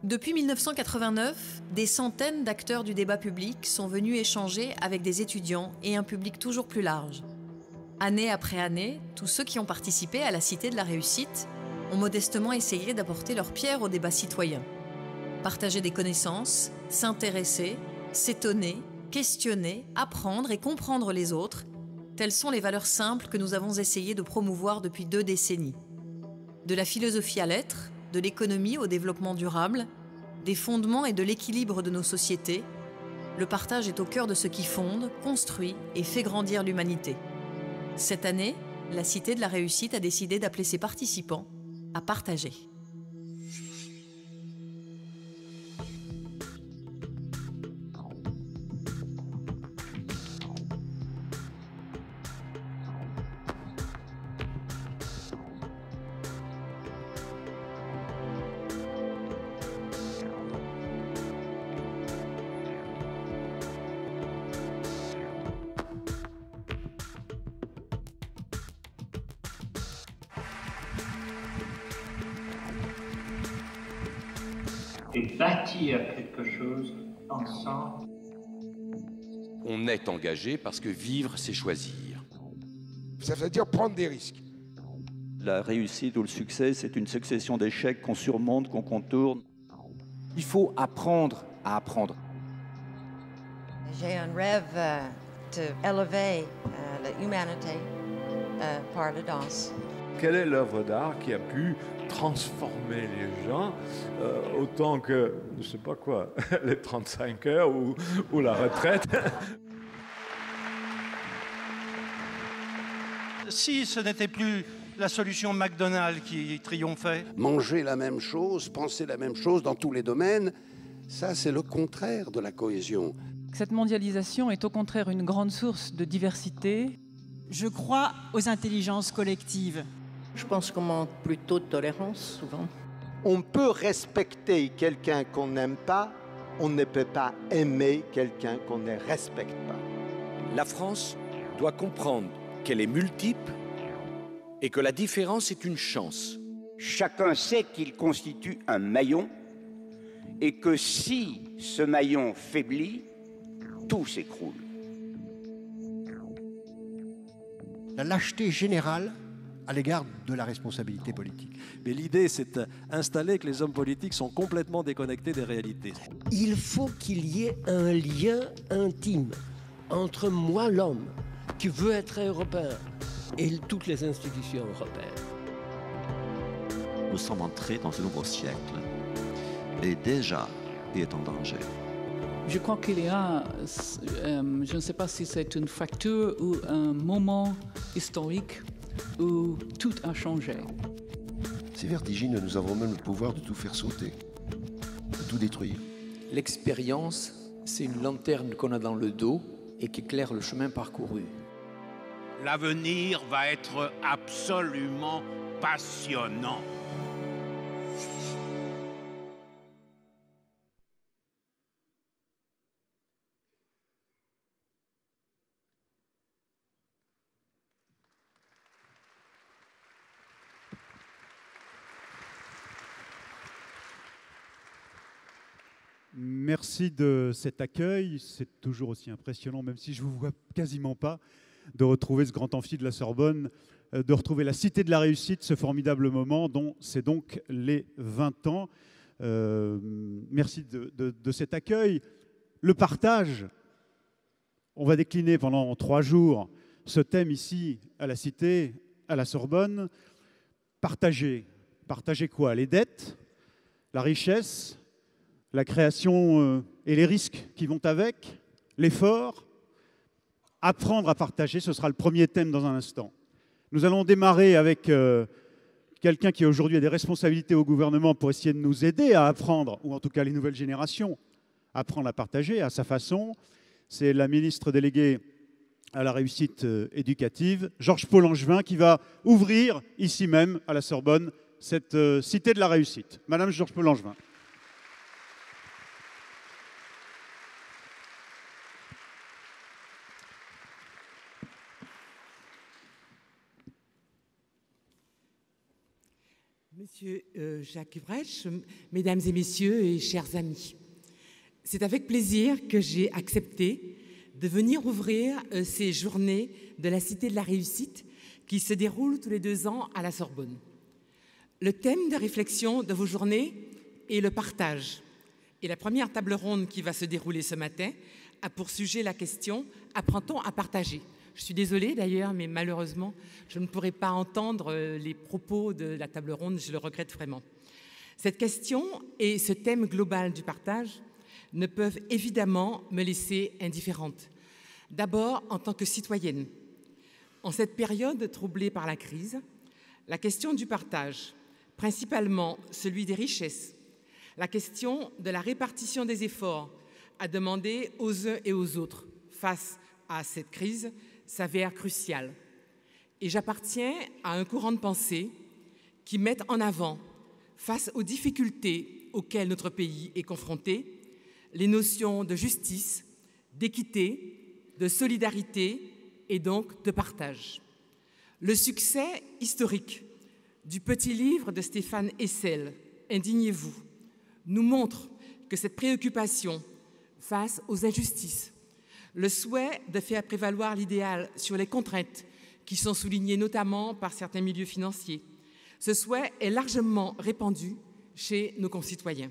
Depuis 1989, des centaines d'acteurs du débat public sont venus échanger avec des étudiants et un public toujours plus large. Année après année, tous ceux qui ont participé à la Cité de la Réussite ont modestement essayé d'apporter leur pierre au débat citoyen. Partager des connaissances, s'intéresser, s'étonner, questionner, apprendre et comprendre les autres, telles sont les valeurs simples que nous avons essayé de promouvoir depuis 2 décennies. De la philosophie à l'être, de l'économie au développement durable, des fondements et de l'équilibre de nos sociétés, le partage est au cœur de ce qui fonde, construit et fait grandir l'humanité. Cette année, la Cité de la Réussite a décidé d'appeler ses participants à partager. Et bâtir quelque chose ensemble. On est engagé parce que vivre, c'est choisir. Ça veut dire prendre des risques. La réussite ou le succès, c'est une succession d'échecs qu'on surmonte, qu'on contourne. Il faut apprendre à apprendre. J'ai un rêve d'élever l'humanité par la danse. Quelle est l'œuvre d'art qui a pu transformer les gens autant que, je ne sais pas quoi, les 35 heures ou la retraite? Si ce n'était plus la solution McDonald's qui triomphait. Manger la même chose, penser la même chose dans tous les domaines, ça c'est le contraire de la cohésion. Cette mondialisation est au contraire une grande source de diversité. Je crois aux intelligences collectives. Je pense qu'on manque plutôt de tolérance, souvent. On peut respecter quelqu'un qu'on n'aime pas, on ne peut pas aimer quelqu'un qu'on ne respecte pas. La France doit comprendre qu'elle est multiple et que la différence est une chance. Chacun sait qu'il constitue un maillon et que si ce maillon faiblit, tout s'écroule. La lâcheté générale à l'égard de la responsabilité politique. Mais l'idée, c'est d'installer que les hommes politiques sont complètement déconnectés des réalités. Il faut qu'il y ait un lien intime entre moi, l'homme, qui veut être européen, et toutes les institutions européennes. Nous sommes entrés dans un nouveau siècle, et déjà, il est en danger. Je crois qu'il y a, je ne sais pas si c'est une fracture ou un moment historique où tout a changé. C'est vertigineux, nous avons même le pouvoir de tout faire sauter, de tout détruire. L'expérience, c'est une lanterne qu'on a dans le dos et qui éclaire le chemin parcouru. L'avenir va être absolument passionnant. Merci de cet accueil. C'est toujours aussi impressionnant, même si je ne vous vois quasiment pas, de retrouver ce grand amphi de la Sorbonne, de retrouver la Cité de la Réussite, ce formidable moment dont c'est donc les 20 ans. Merci de cet accueil. Le partage, on va décliner pendant 3 jours ce thème ici à la Cité, à la Sorbonne. Partager. Partager quoi? Les dettes, la richesse, la création et les risques qui vont avec, l'effort. Apprendre à partager, ce sera le premier thème dans un instant. Nous allons démarrer avec quelqu'un qui aujourd'hui a des responsabilités au gouvernement pour essayer de nous aider à apprendre, ou en tout cas les nouvelles générations, à apprendre à partager à sa façon. C'est la ministre déléguée à la réussite éducative, Georges-Paul Langevin, qui va ouvrir ici même à la Sorbonne cette Cité de la Réussite. Madame Georges-Paul Langevin. Monsieur Jacques Brecht, Mesdames et Messieurs et chers amis, c'est avec plaisir que j'ai accepté de venir ouvrir ces journées de la Cité de la Réussite qui se déroulent tous les 2 ans à la Sorbonne. Le thème de réflexion de vos journées est le partage. Et la première table ronde qui va se dérouler ce matin a pour sujet la question « Apprend-on à partager ?» Je suis désolée d'ailleurs, mais malheureusement, je ne pourrai pas entendre les propos de la table ronde, je le regrette vraiment. Cette question et ce thème global du partage ne peuvent évidemment me laisser indifférente. D'abord, en tant que citoyenne. En cette période troublée par la crise, la question du partage, principalement celui des richesses, la question de la répartition des efforts à demander aux uns et aux autres face à cette crise s'avère cruciale. Et j'appartiens à un courant de pensée qui met en avant, face aux difficultés auxquelles notre pays est confronté, les notions de justice, d'équité, de solidarité et donc de partage. Le succès historique du petit livre de Stéphane Hessel, « Indignez-vous », nous montre que cette préoccupation face aux injustices, le souhait de faire prévaloir l'idéal sur les contraintes qui sont soulignées notamment par certains milieux financiers, ce souhait est largement répandu chez nos concitoyens.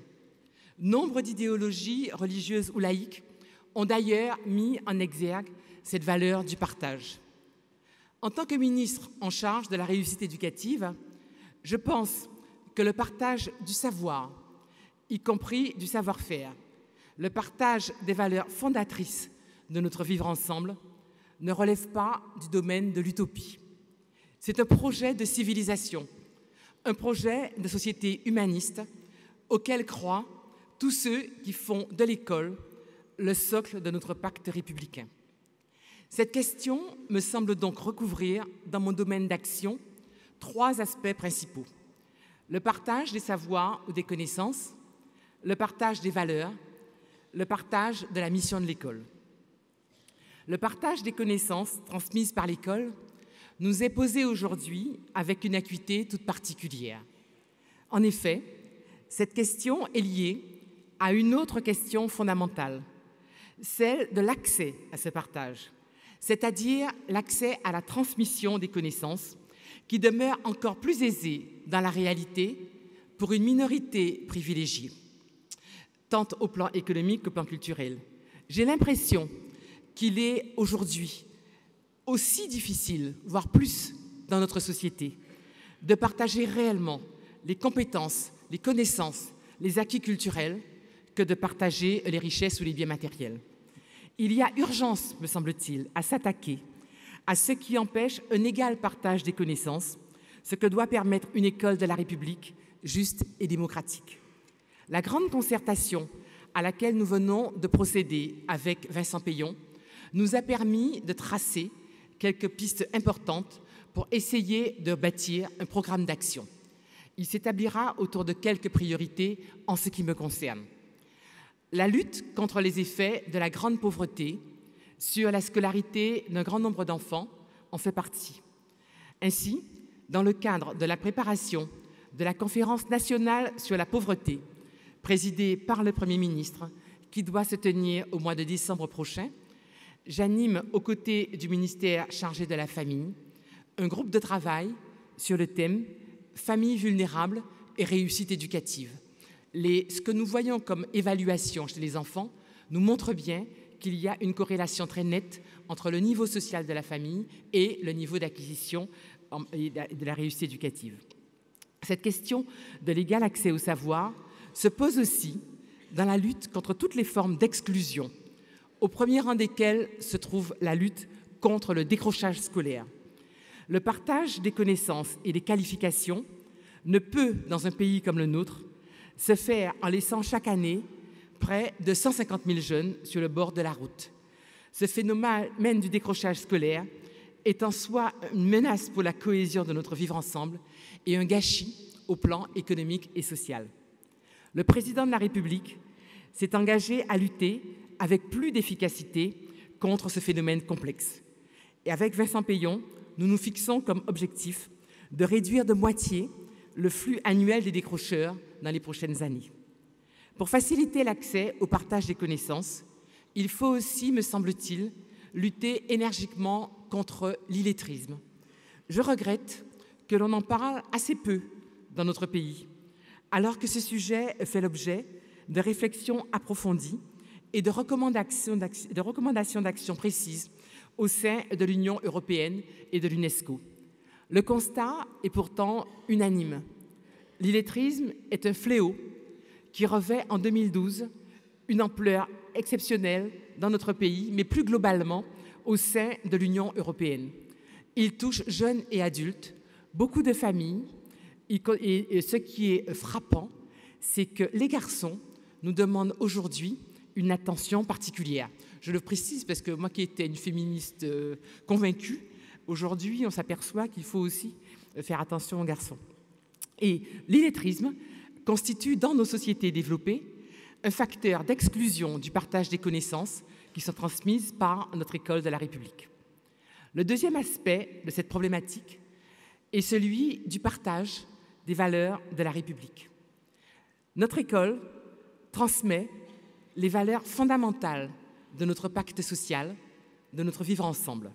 Nombre d'idéologies religieuses ou laïques ont d'ailleurs mis en exergue cette valeur du partage. En tant que ministre en charge de la réussite éducative, je pense que le partage du savoir, y compris du savoir-faire, le partage des valeurs fondatrices de notre vivre ensemble, ne relève pas du domaine de l'utopie. C'est un projet de civilisation, un projet de société humaniste auquel croient tous ceux qui font de l'école le socle de notre pacte républicain. Cette question me semble donc recouvrir, dans mon domaine d'action, 3 aspects principaux. Le partage des savoirs ou des connaissances, le partage des valeurs, le partage de la mission de l'école. Le partage des connaissances transmises par l'école nous est posé aujourd'hui avec une acuité toute particulière. En effet, cette question est liée à une autre question fondamentale, celle de l'accès à ce partage, c'est-à-dire l'accès à la transmission des connaissances qui demeure encore plus aisée dans la réalité pour une minorité privilégiée, tant au plan économique qu'au plan culturel. J'ai l'impression qu'il est aujourd'hui aussi difficile, voire plus, dans notre société, de partager réellement les compétences, les connaissances, les acquis culturels, que de partager les richesses ou les biens matériels. Il y a urgence, me semble-t-il, à s'attaquer à ce qui empêche un égal partage des connaissances, ce que doit permettre une école de la République juste et démocratique. La grande concertation à laquelle nous venons de procéder avec Vincent Peillon nous a permis de tracer quelques pistes importantes pour essayer de bâtir un programme d'action. Il s'établira autour de quelques priorités en ce qui me concerne. La lutte contre les effets de la grande pauvreté sur la scolarité d'un grand nombre d'enfants en fait partie. Ainsi, dans le cadre de la préparation de la conférence nationale sur la pauvreté, présidée par le Premier ministre, qui doit se tenir au mois de décembre prochain, j'anime aux côtés du ministère chargé de la famille un groupe de travail sur le thème « Familles vulnérables et réussite éducative ». Ce que nous voyons comme évaluation chez les enfants nous montre bien qu'il y a une corrélation très nette entre le niveau social de la famille et le niveau d'acquisition de la réussite éducative. Cette question de l'égal accès au savoir se pose aussi dans la lutte contre toutes les formes d'exclusion, au premier rang desquelles se trouve la lutte contre le décrochage scolaire. Le partage des connaissances et des qualifications ne peut, dans un pays comme le nôtre, se faire en laissant chaque année près de 150 000 jeunes sur le bord de la route. Ce phénomène du décrochage scolaire est en soi une menace pour la cohésion de notre vivre ensemble et un gâchis au plan économique et social. Le président de la République s'est engagé à lutter avec plus d'efficacité contre ce phénomène complexe. Et avec Vincent Peillon, nous nous fixons comme objectif de réduire de moitié le flux annuel des décrocheurs dans les prochaines années. Pour faciliter l'accès au partage des connaissances, il faut aussi, me semble-t-il, lutter énergiquement contre l'illettrisme. Je regrette que l'on en parle assez peu dans notre pays, alors que ce sujet fait l'objet de réflexions approfondies et de recommandations d'action précises au sein de l'Union européenne et de l'UNESCO. Le constat est pourtant unanime. L'illettrisme est un fléau qui revêt en 2012 une ampleur exceptionnelle dans notre pays, mais plus globalement au sein de l'Union européenne. Il touche jeunes et adultes, beaucoup de familles, et ce qui est frappant, c'est que les garçons nous demandent aujourd'hui une attention particulière. Je le précise parce que moi qui étais une féministe convaincue, aujourd'hui on s'aperçoit qu'il faut aussi faire attention aux garçons. Et l'illettrisme constitue dans nos sociétés développées un facteur d'exclusion du partage des connaissances qui sont transmises par notre école de la République. Le deuxième aspect de cette problématique est celui du partage des valeurs de la République. Notre école transmet les valeurs fondamentales de notre pacte social, de notre vivre ensemble.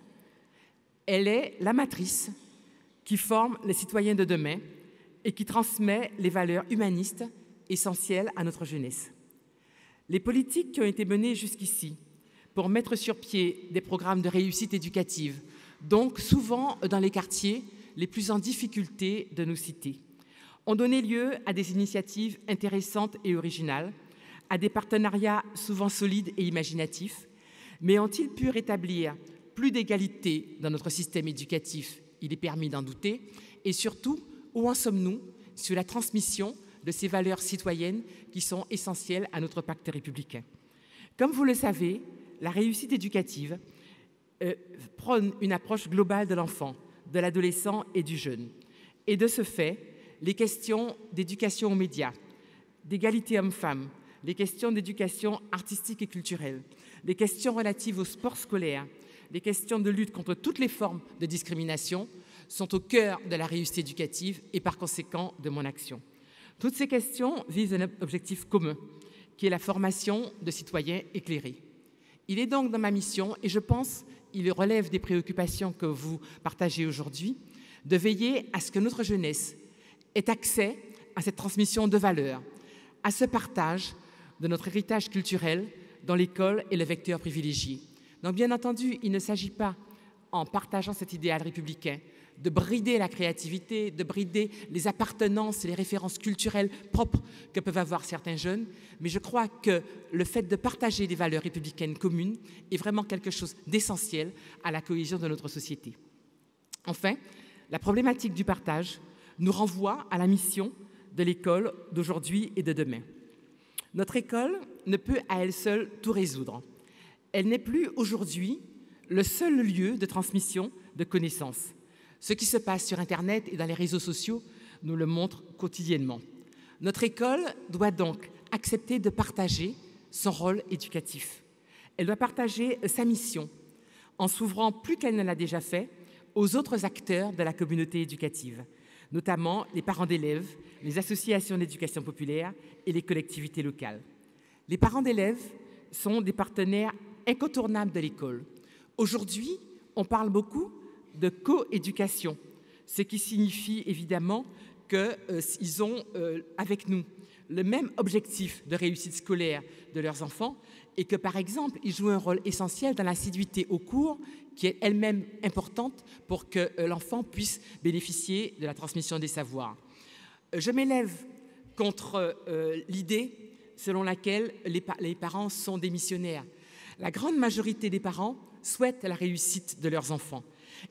Elle est la matrice qui forme les citoyens de demain et qui transmet les valeurs humanistes essentielles à notre jeunesse. Les politiques qui ont été menées jusqu'ici pour mettre sur pied des programmes de réussite éducative, donc souvent dans les quartiers les plus en difficulté de nos cités, ont donné lieu à des initiatives intéressantes et originales, à des partenariats souvent solides et imaginatifs, mais ont-ils pu rétablir plus d'égalité dans notre système éducatif? Il est permis d'en douter. Et surtout, où en sommes-nous sur la transmission de ces valeurs citoyennes qui sont essentielles à notre pacte républicain? Comme vous le savez, la réussite éducative prône une approche globale de l'enfant, de l'adolescent et du jeune. Et de ce fait, les questions d'éducation aux médias, d'égalité hommes-femmes, les questions d'éducation artistique et culturelle, les questions relatives au sport scolaire, les questions de lutte contre toutes les formes de discrimination sont au cœur de la réussite éducative et par conséquent de mon action. Toutes ces questions visent un objectif commun, qui est la formation de citoyens éclairés. Il est donc dans ma mission, et je pense qu'il relève des préoccupations que vous partagez aujourd'hui, de veiller à ce que notre jeunesse ait accès à cette transmission de valeurs, à ce partage de notre héritage culturel dont l'école est le vecteur privilégié. Donc bien entendu, il ne s'agit pas, en partageant cet idéal républicain, de brider la créativité, de brider les appartenances et les références culturelles propres que peuvent avoir certains jeunes, mais je crois que le fait de partager des valeurs républicaines communes est vraiment quelque chose d'essentiel à la cohésion de notre société. Enfin, la problématique du partage nous renvoie à la mission de l'école d'aujourd'hui et de demain. Notre école ne peut à elle seule tout résoudre. Elle n'est plus aujourd'hui le seul lieu de transmission de connaissances. Ce qui se passe sur Internet et dans les réseaux sociaux nous le montre quotidiennement. Notre école doit donc accepter de partager son rôle éducatif. Elle doit partager sa mission en s'ouvrant plus qu'elle ne l'a déjà fait aux autres acteurs de la communauté éducative, notamment les parents d'élèves, les associations d'éducation populaire et les collectivités locales. Les parents d'élèves sont des partenaires incontournables de l'école. Aujourd'hui, on parle beaucoup de coéducation, ce qui signifie évidemment qu'ils ont avec nous le même objectif de réussite scolaire de leurs enfants et que, par exemple, ils jouent un rôle essentiel dans l'assiduité aux cours qui est elle-même importante pour que l'enfant puisse bénéficier de la transmission des savoirs. Je m'élève contre l'idée selon laquelle les parents sont des missionnaires. La grande majorité des parents souhaitent la réussite de leurs enfants.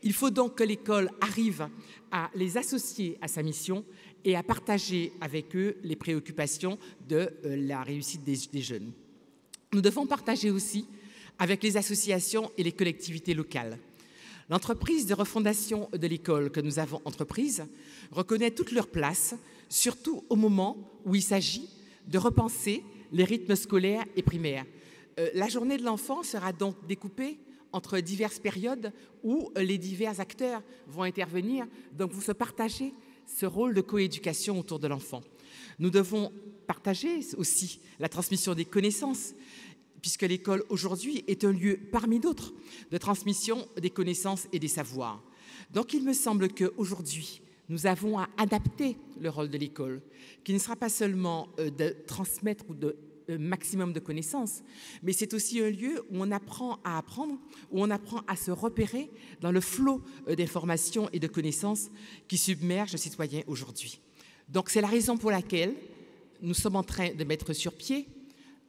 Il faut donc que l'école arrive à les associer à sa mission et à partager avec eux les préoccupations de la réussite des jeunes. Nous devons partager aussi avec les associations et les collectivités locales. L'entreprise de refondation de l'école que nous avons entreprise reconnaît toute leur place, surtout au moment où il s'agit de repenser les rythmes scolaires et primaires. La journée de l'enfant sera donc découpée entre diverses périodes où les divers acteurs vont intervenir. Donc vous se partagez ce rôle de coéducation autour de l'enfant. Nous devons partager aussi la transmission des connaissances, puisque l'école aujourd'hui est un lieu parmi d'autres de transmission des connaissances et des savoirs. Donc il me semble qu'aujourd'hui, nous avons à adapter le rôle de l'école, qui ne sera pas seulement de transmettre ou de maximum de connaissances, mais c'est aussi un lieu où on apprend à apprendre, où on apprend à se repérer dans le flot d'informations et de connaissances qui submergent le citoyen aujourd'hui. Donc c'est la raison pour laquelle nous sommes en train de mettre sur pied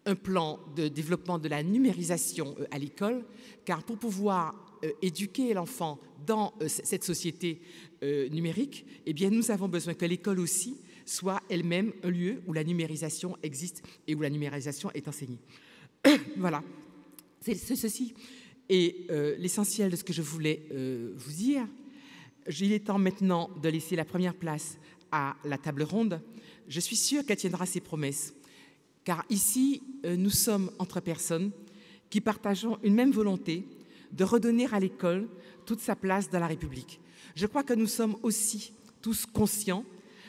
un plan de développement de la numérisation à l'école, car pour pouvoir éduquer l'enfant dans cette société numérique, eh bien, nous avons besoin que l'école aussi soit elle-même un lieu où la numérisation existe et où la numérisation est enseignée. Voilà, c'est ceci. Et l'essentiel de ce que je voulais vous dire, il est temps maintenant de laisser la première place à la table ronde. Je suis sûre qu'elle tiendra ses promesses, car ici, nous sommes entre personnes qui partageons une même volonté de redonner à l'école toute sa place dans la République. Je crois que nous sommes aussi tous conscients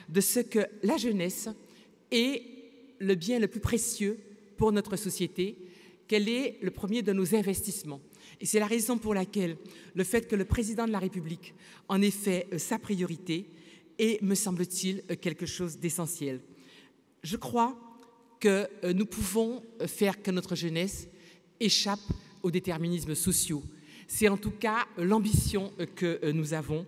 de ce que la jeunesse est le bien le plus précieux pour notre société, qu'elle est le premier de nos investissements. Et c'est la raison pour laquelle le fait que le président de la République en ait fait sa priorité est, me semble-t-il, quelque chose d'essentiel. Je crois que nous pouvons faire que notre jeunesse échappe aux déterminismes sociaux. C'est en tout cas l'ambition que nous avons.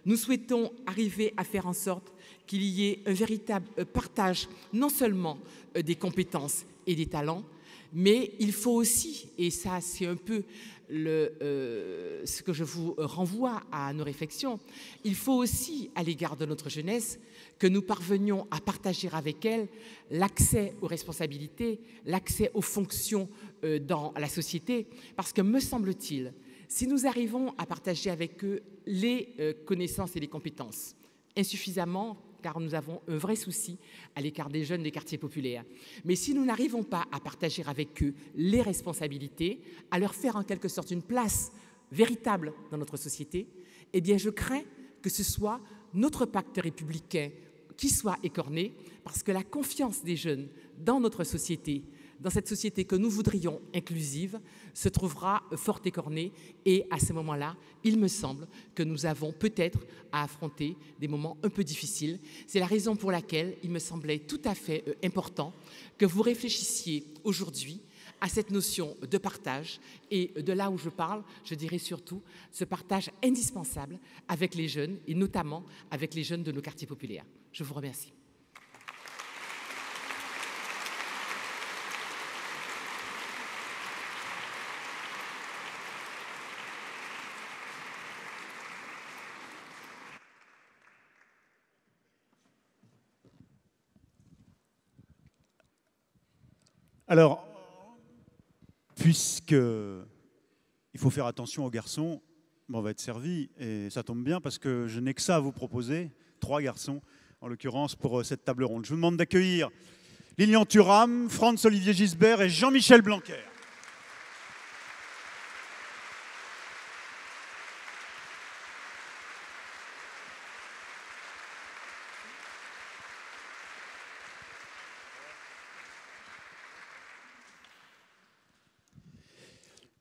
Nous souhaitons arriver à faire en sorte qu'il y ait un véritable partage, non seulement des compétences et des talents, mais il faut aussi, et ça c'est un peu ce que je vous renvoie à nos réflexions, il faut aussi, à l'égard de notre jeunesse, que nous parvenions à partager avec elle l'accès aux responsabilités, l'accès aux fonctions dans la société, parce que, me semble-t-il, si nous arrivons à partager avec eux les connaissances et les compétences, insuffisamment, car nous avons un vrai souci à l'écart des jeunes des quartiers populaires. Mais si nous n'arrivons pas à partager avec eux les responsabilités, à leur faire en quelque sorte une place véritable dans notre société, eh bien je crains que ce soit notre pacte républicain qui soit écorné, parce que la confiance des jeunes dans notre société, dans cette société que nous voudrions inclusive, se trouvera fort écornée. Et à ce moment-là, il me semble que nous avons peut-être à affronter des moments un peu difficiles. C'est la raison pour laquelle il me semblait tout à fait important que vous réfléchissiez aujourd'hui à cette notion de partage, et de là où je parle, je dirais surtout ce partage indispensable avec les jeunes, et notamment avec les jeunes de nos quartiers populaires. Je vous remercie. Alors, puisqu'il faut faire attention aux garçons, on va être servi, et ça tombe bien parce que je n'ai que ça à vous proposer, 3 garçons, en l'occurrence, pour cette table ronde. Je vous demande d'accueillir Lilian Thuram, Franz-Olivier Gisbert et Jean-Michel Blanquer.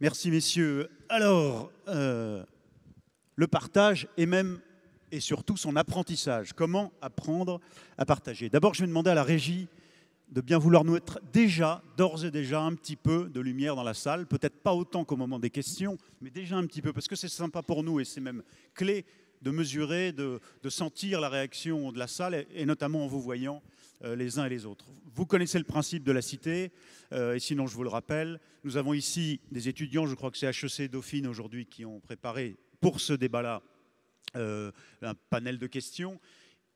Merci, messieurs. Alors, le partage et même et surtout son apprentissage. Comment apprendre à partager? D'abord, je vais demander à la régie de bien vouloir nous mettre d'ores et déjà, un petit peu de lumière dans la salle. Peut-être pas autant qu'au moment des questions, mais déjà un petit peu, parce que c'est sympa pour nous et c'est même clé de mesurer, de sentir la réaction de la salle, et notamment en vous voyant les uns et les autres. Vous connaissez le principe de la cité, et sinon je vous le rappelle, nous avons ici des étudiants, je crois que c'est HEC Dauphine aujourd'hui, qui ont préparé pour ce débat-là un panel de questions.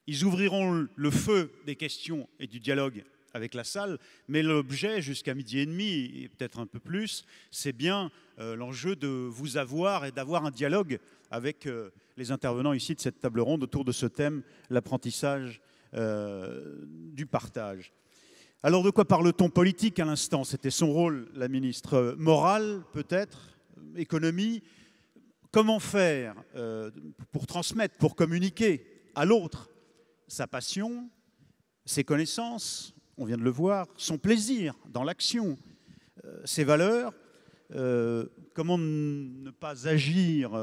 Ils ouvriront le feu des questions et du dialogue avec la salle, mais l'objet, jusqu'à 12h30 et peut-être un peu plus, c'est bien l'enjeu de vous avoir et d'avoir un dialogue avec les intervenants ici de cette table ronde autour de ce thème, l'apprentissage du partage. Alors de quoi parle-t-on politique à l'instant? C'était son rôle, la ministre. Morale, peut-être, économie. Comment faire pour transmettre, pour communiquer à l'autre sa passion, ses connaissances, on vient de le voir, son plaisir dans l'action, ses valeurs, comment ne pas agir,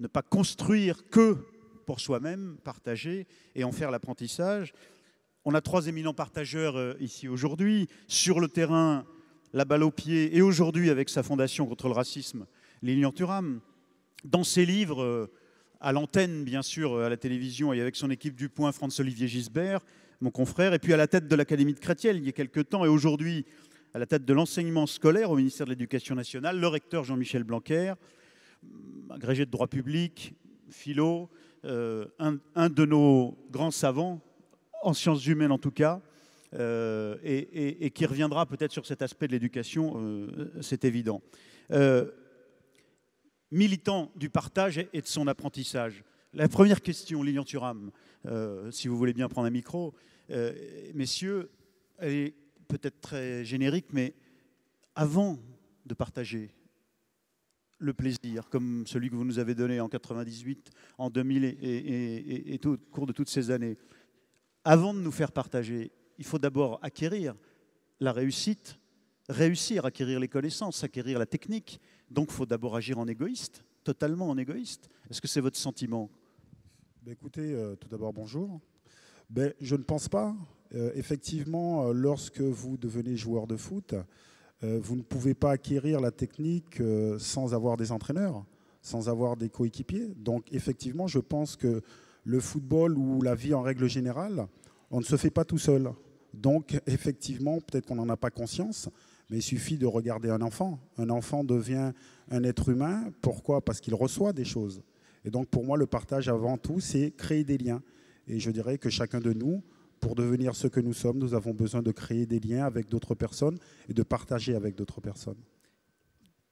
ne pas construire que pour soi-même, partager et en faire l'apprentissage. On a 3 éminents partageurs ici aujourd'hui, sur le terrain, la balle au pied, et aujourd'hui avec sa fondation contre le racisme, Lilian Thuram. Dans ses livres, à l'antenne bien sûr, à la télévision, et avec son équipe du Point, Franz-Olivier Gisbert, mon confrère, et puis à la tête de l'Académie de Créteil il y a quelques temps, et aujourd'hui à la tête de l'enseignement scolaire au ministère de l'Éducation nationale, le recteur Jean-Michel Blanquer, agrégé de droit public, philo, un de nos grands savants, en sciences humaines en tout cas, et qui reviendra peut-être sur cet aspect de l'éducation, c'est évident. Militant du partage et de son apprentissage. La première question, Lilian Thuram, si vous voulez bien prendre un micro, messieurs, elle est peut-être très générique, mais avant de partager le plaisir, comme celui que vous nous avez donné en 98, en 2000 et tout, au cours de toutes ces années, avant de nous faire partager, il faut d'abord acquérir la réussite, réussir à acquérir les connaissances, acquérir la technique. Donc, il faut d'abord agir en égoïste, totalement en égoïste. Est-ce que c'est votre sentiment ? Écoutez, tout d'abord, bonjour. Je ne pense pas. Effectivement, lorsque vous devenez joueur de foot, vous ne pouvez pas acquérir la technique sans avoir des entraîneurs, sans avoir des coéquipiers. Donc, effectivement, je pense que le football ou la vie en règle générale, on ne se fait pas tout seul. Donc, effectivement, peut-être qu'on n'en a pas conscience, mais il suffit de regarder un enfant. Un enfant devient un être humain. Pourquoi ? Parce qu'il reçoit des choses. Et donc, pour moi, le partage, avant tout, c'est créer des liens. Et je dirais que chacun de nous, pour devenir ce que nous sommes, nous avons besoin de créer des liens avec d'autres personnes et de partager avec d'autres personnes.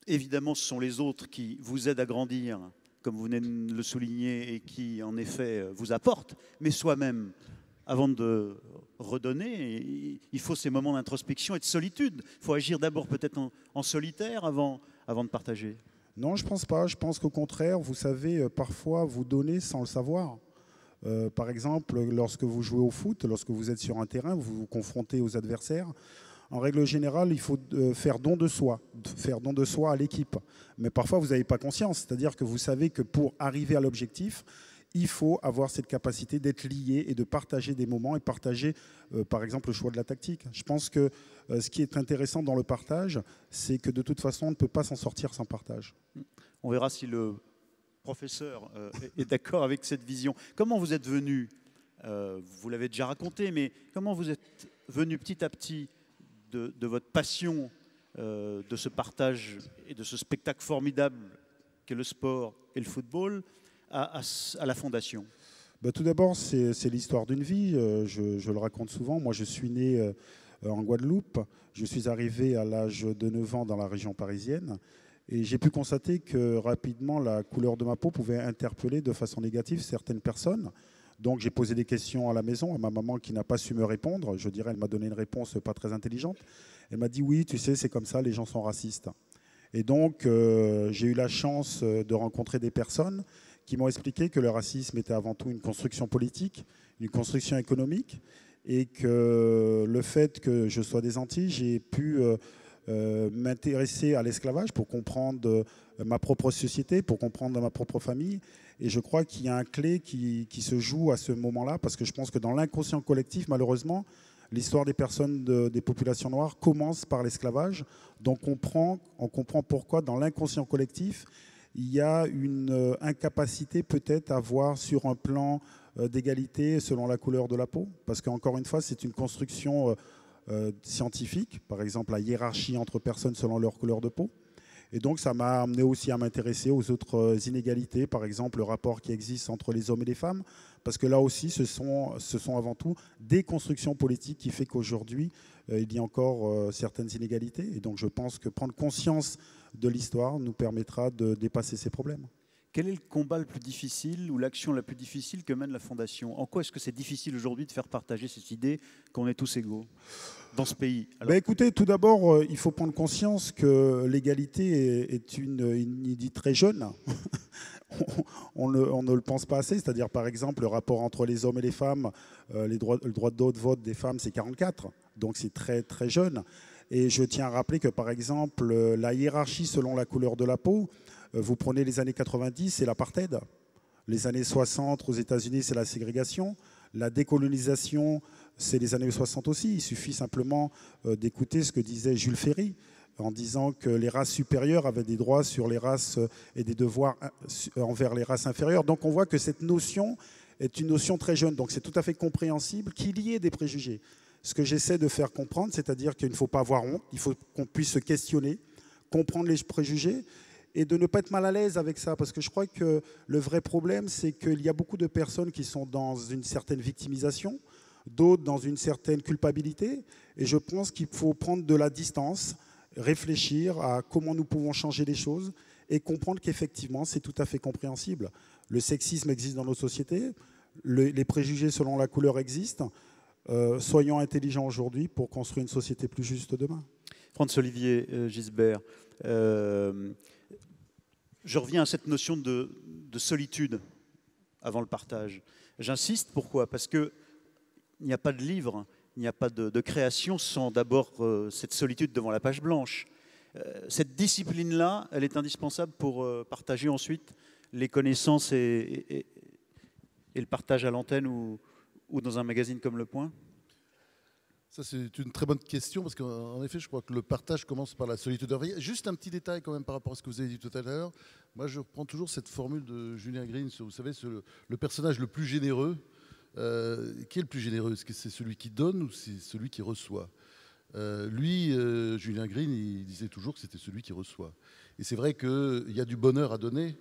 Évidemment, ce sont les autres qui vous aident à grandir, comme vous venez de le souligner, et qui, en effet, vous apportent. Mais soi-même, avant de redonner, il faut ces moments d'introspection et de solitude. Il faut agir d'abord peut-être en solitaire avant de partager. Non, je ne pense pas. Je pense qu'au contraire, vous savez, parfois, vous donnez sans le savoir. Par exemple, lorsque vous jouez au foot, lorsque vous êtes sur un terrain, vous vous confrontez aux adversaires. En règle générale, il faut faire don de soi à l'équipe. Mais parfois, vous n'avez pas conscience. C'est-à-dire que vous savez que pour arriver à l'objectif, il faut avoir cette capacité d'être lié et de partager des moments et partager, par exemple, le choix de la tactique. Je pense que ce qui est intéressant dans le partage, c'est que de toute façon, on ne peut pas s'en sortir sans partage. On verra si le professeur est d'accord avec cette vision. Comment vous êtes venu, vous l'avez déjà raconté, mais comment vous êtes venu petit à petit de votre passion, de ce partage et de ce spectacle formidable qu'est le sport et le football à la Fondation ? Tout d'abord, c'est l'histoire d'une vie. Je le raconte souvent. Moi, je suis né en Guadeloupe. Je suis arrivé à l'âge de 9 ans dans la région parisienne. Et j'ai pu constater que rapidement, la couleur de ma peau pouvait interpeller de façon négative certaines personnes. Donc j'ai posé des questions à la maison, à ma maman qui n'a pas su me répondre. Je dirais, elle m'a donné une réponse pas très intelligente. Elle m'a dit, oui, tu sais, c'est comme ça, les gens sont racistes. Et donc j'ai eu la chance de rencontrer des personnes qui m'ont expliqué que le racisme était avant tout une construction politique, une construction économique, et que le fait que je sois des Antilles, j'ai pu m'intéresser à l'esclavage pour comprendre ma propre société, pour comprendre ma propre famille. Et je crois qu'il y a un clé qui se joue à ce moment-là, parce que je pense que dans l'inconscient collectif, malheureusement, l'histoire des personnes des populations noires commence par l'esclavage. Donc on comprend pourquoi dans l'inconscient collectif, il y a une incapacité peut-être à voir sur un plan d'égalité selon la couleur de la peau. Parce qu'encore une fois, c'est une construction scientifique, par exemple la hiérarchie entre personnes selon leur couleur de peau. Et donc ça m'a amené aussi à m'intéresser aux autres inégalités, par exemple le rapport qui existe entre les hommes et les femmes, parce que là aussi ce sont avant tout des constructions politiques qui fait qu'aujourd'hui il y a encore certaines inégalités. Et donc je pense que prendre conscience de l'histoire nous permettra de dépasser ces problèmes. Quel est le combat le plus difficile ou l'action la plus difficile que mène la Fondation ? En quoi est-ce que c'est difficile aujourd'hui de faire partager cette idée qu'on est tous égaux dans ce pays ? Écoutez, tout d'abord, il faut prendre conscience que l'égalité est une idée très jeune. on ne le pense pas assez. C'est-à-dire, par exemple, le rapport entre les hommes et les femmes, le droit de vote des femmes, c'est 44. Donc c'est très, très jeune. Et je tiens à rappeler que, par exemple, la hiérarchie selon la couleur de la peau, vous prenez les années 90, c'est l'apartheid. Les années 60 aux États-Unis, c'est la ségrégation. La décolonisation, c'est les années 60 aussi. Il suffit simplement d'écouter ce que disait Jules Ferry en disant que les races supérieures avaient des droits sur les races et des devoirs envers les races inférieures. Donc on voit que cette notion est une notion très jeune. Donc c'est tout à fait compréhensible qu'il y ait des préjugés. Ce que j'essaie de faire comprendre, c'est-à-dire qu'il ne faut pas avoir honte, il faut qu'on puisse se questionner, comprendre les préjugés et de ne pas être mal à l'aise avec ça. Parce que je crois que le vrai problème, c'est qu'il y a beaucoup de personnes qui sont dans une certaine victimisation, d'autres dans une certaine culpabilité. Et je pense qu'il faut prendre de la distance, réfléchir à comment nous pouvons changer les choses et comprendre qu'effectivement, c'est tout à fait compréhensible. Le sexisme existe dans nos sociétés, les préjugés selon la couleur existent. Soyons intelligents aujourd'hui pour construire une société plus juste demain. Franz-Olivier Gisbert, je reviens à cette notion de solitude avant le partage. J'insiste, pourquoi? Parce qu'il n'y a pas de livre, il n'y a pas de création sans d'abord cette solitude devant la page blanche. Cette discipline-là, elle est indispensable pour partager ensuite les connaissances et le partage à l'antenne ou dans un magazine comme Le Point? Ça, c'est une très bonne question, parce qu'en effet, je crois que le partage commence par la solitude. Juste un petit détail quand même par rapport à ce que vous avez dit tout à l'heure. Moi, je reprends toujours cette formule de Julien Green. Vous savez, le personnage le plus généreux. Qui est le plus généreux? Est-ce que c'est celui qui donne ou c'est celui qui reçoit? Julien Green, il disait toujours que c'était celui qui reçoit. Et c'est vrai qu'il y a du bonheur à donner.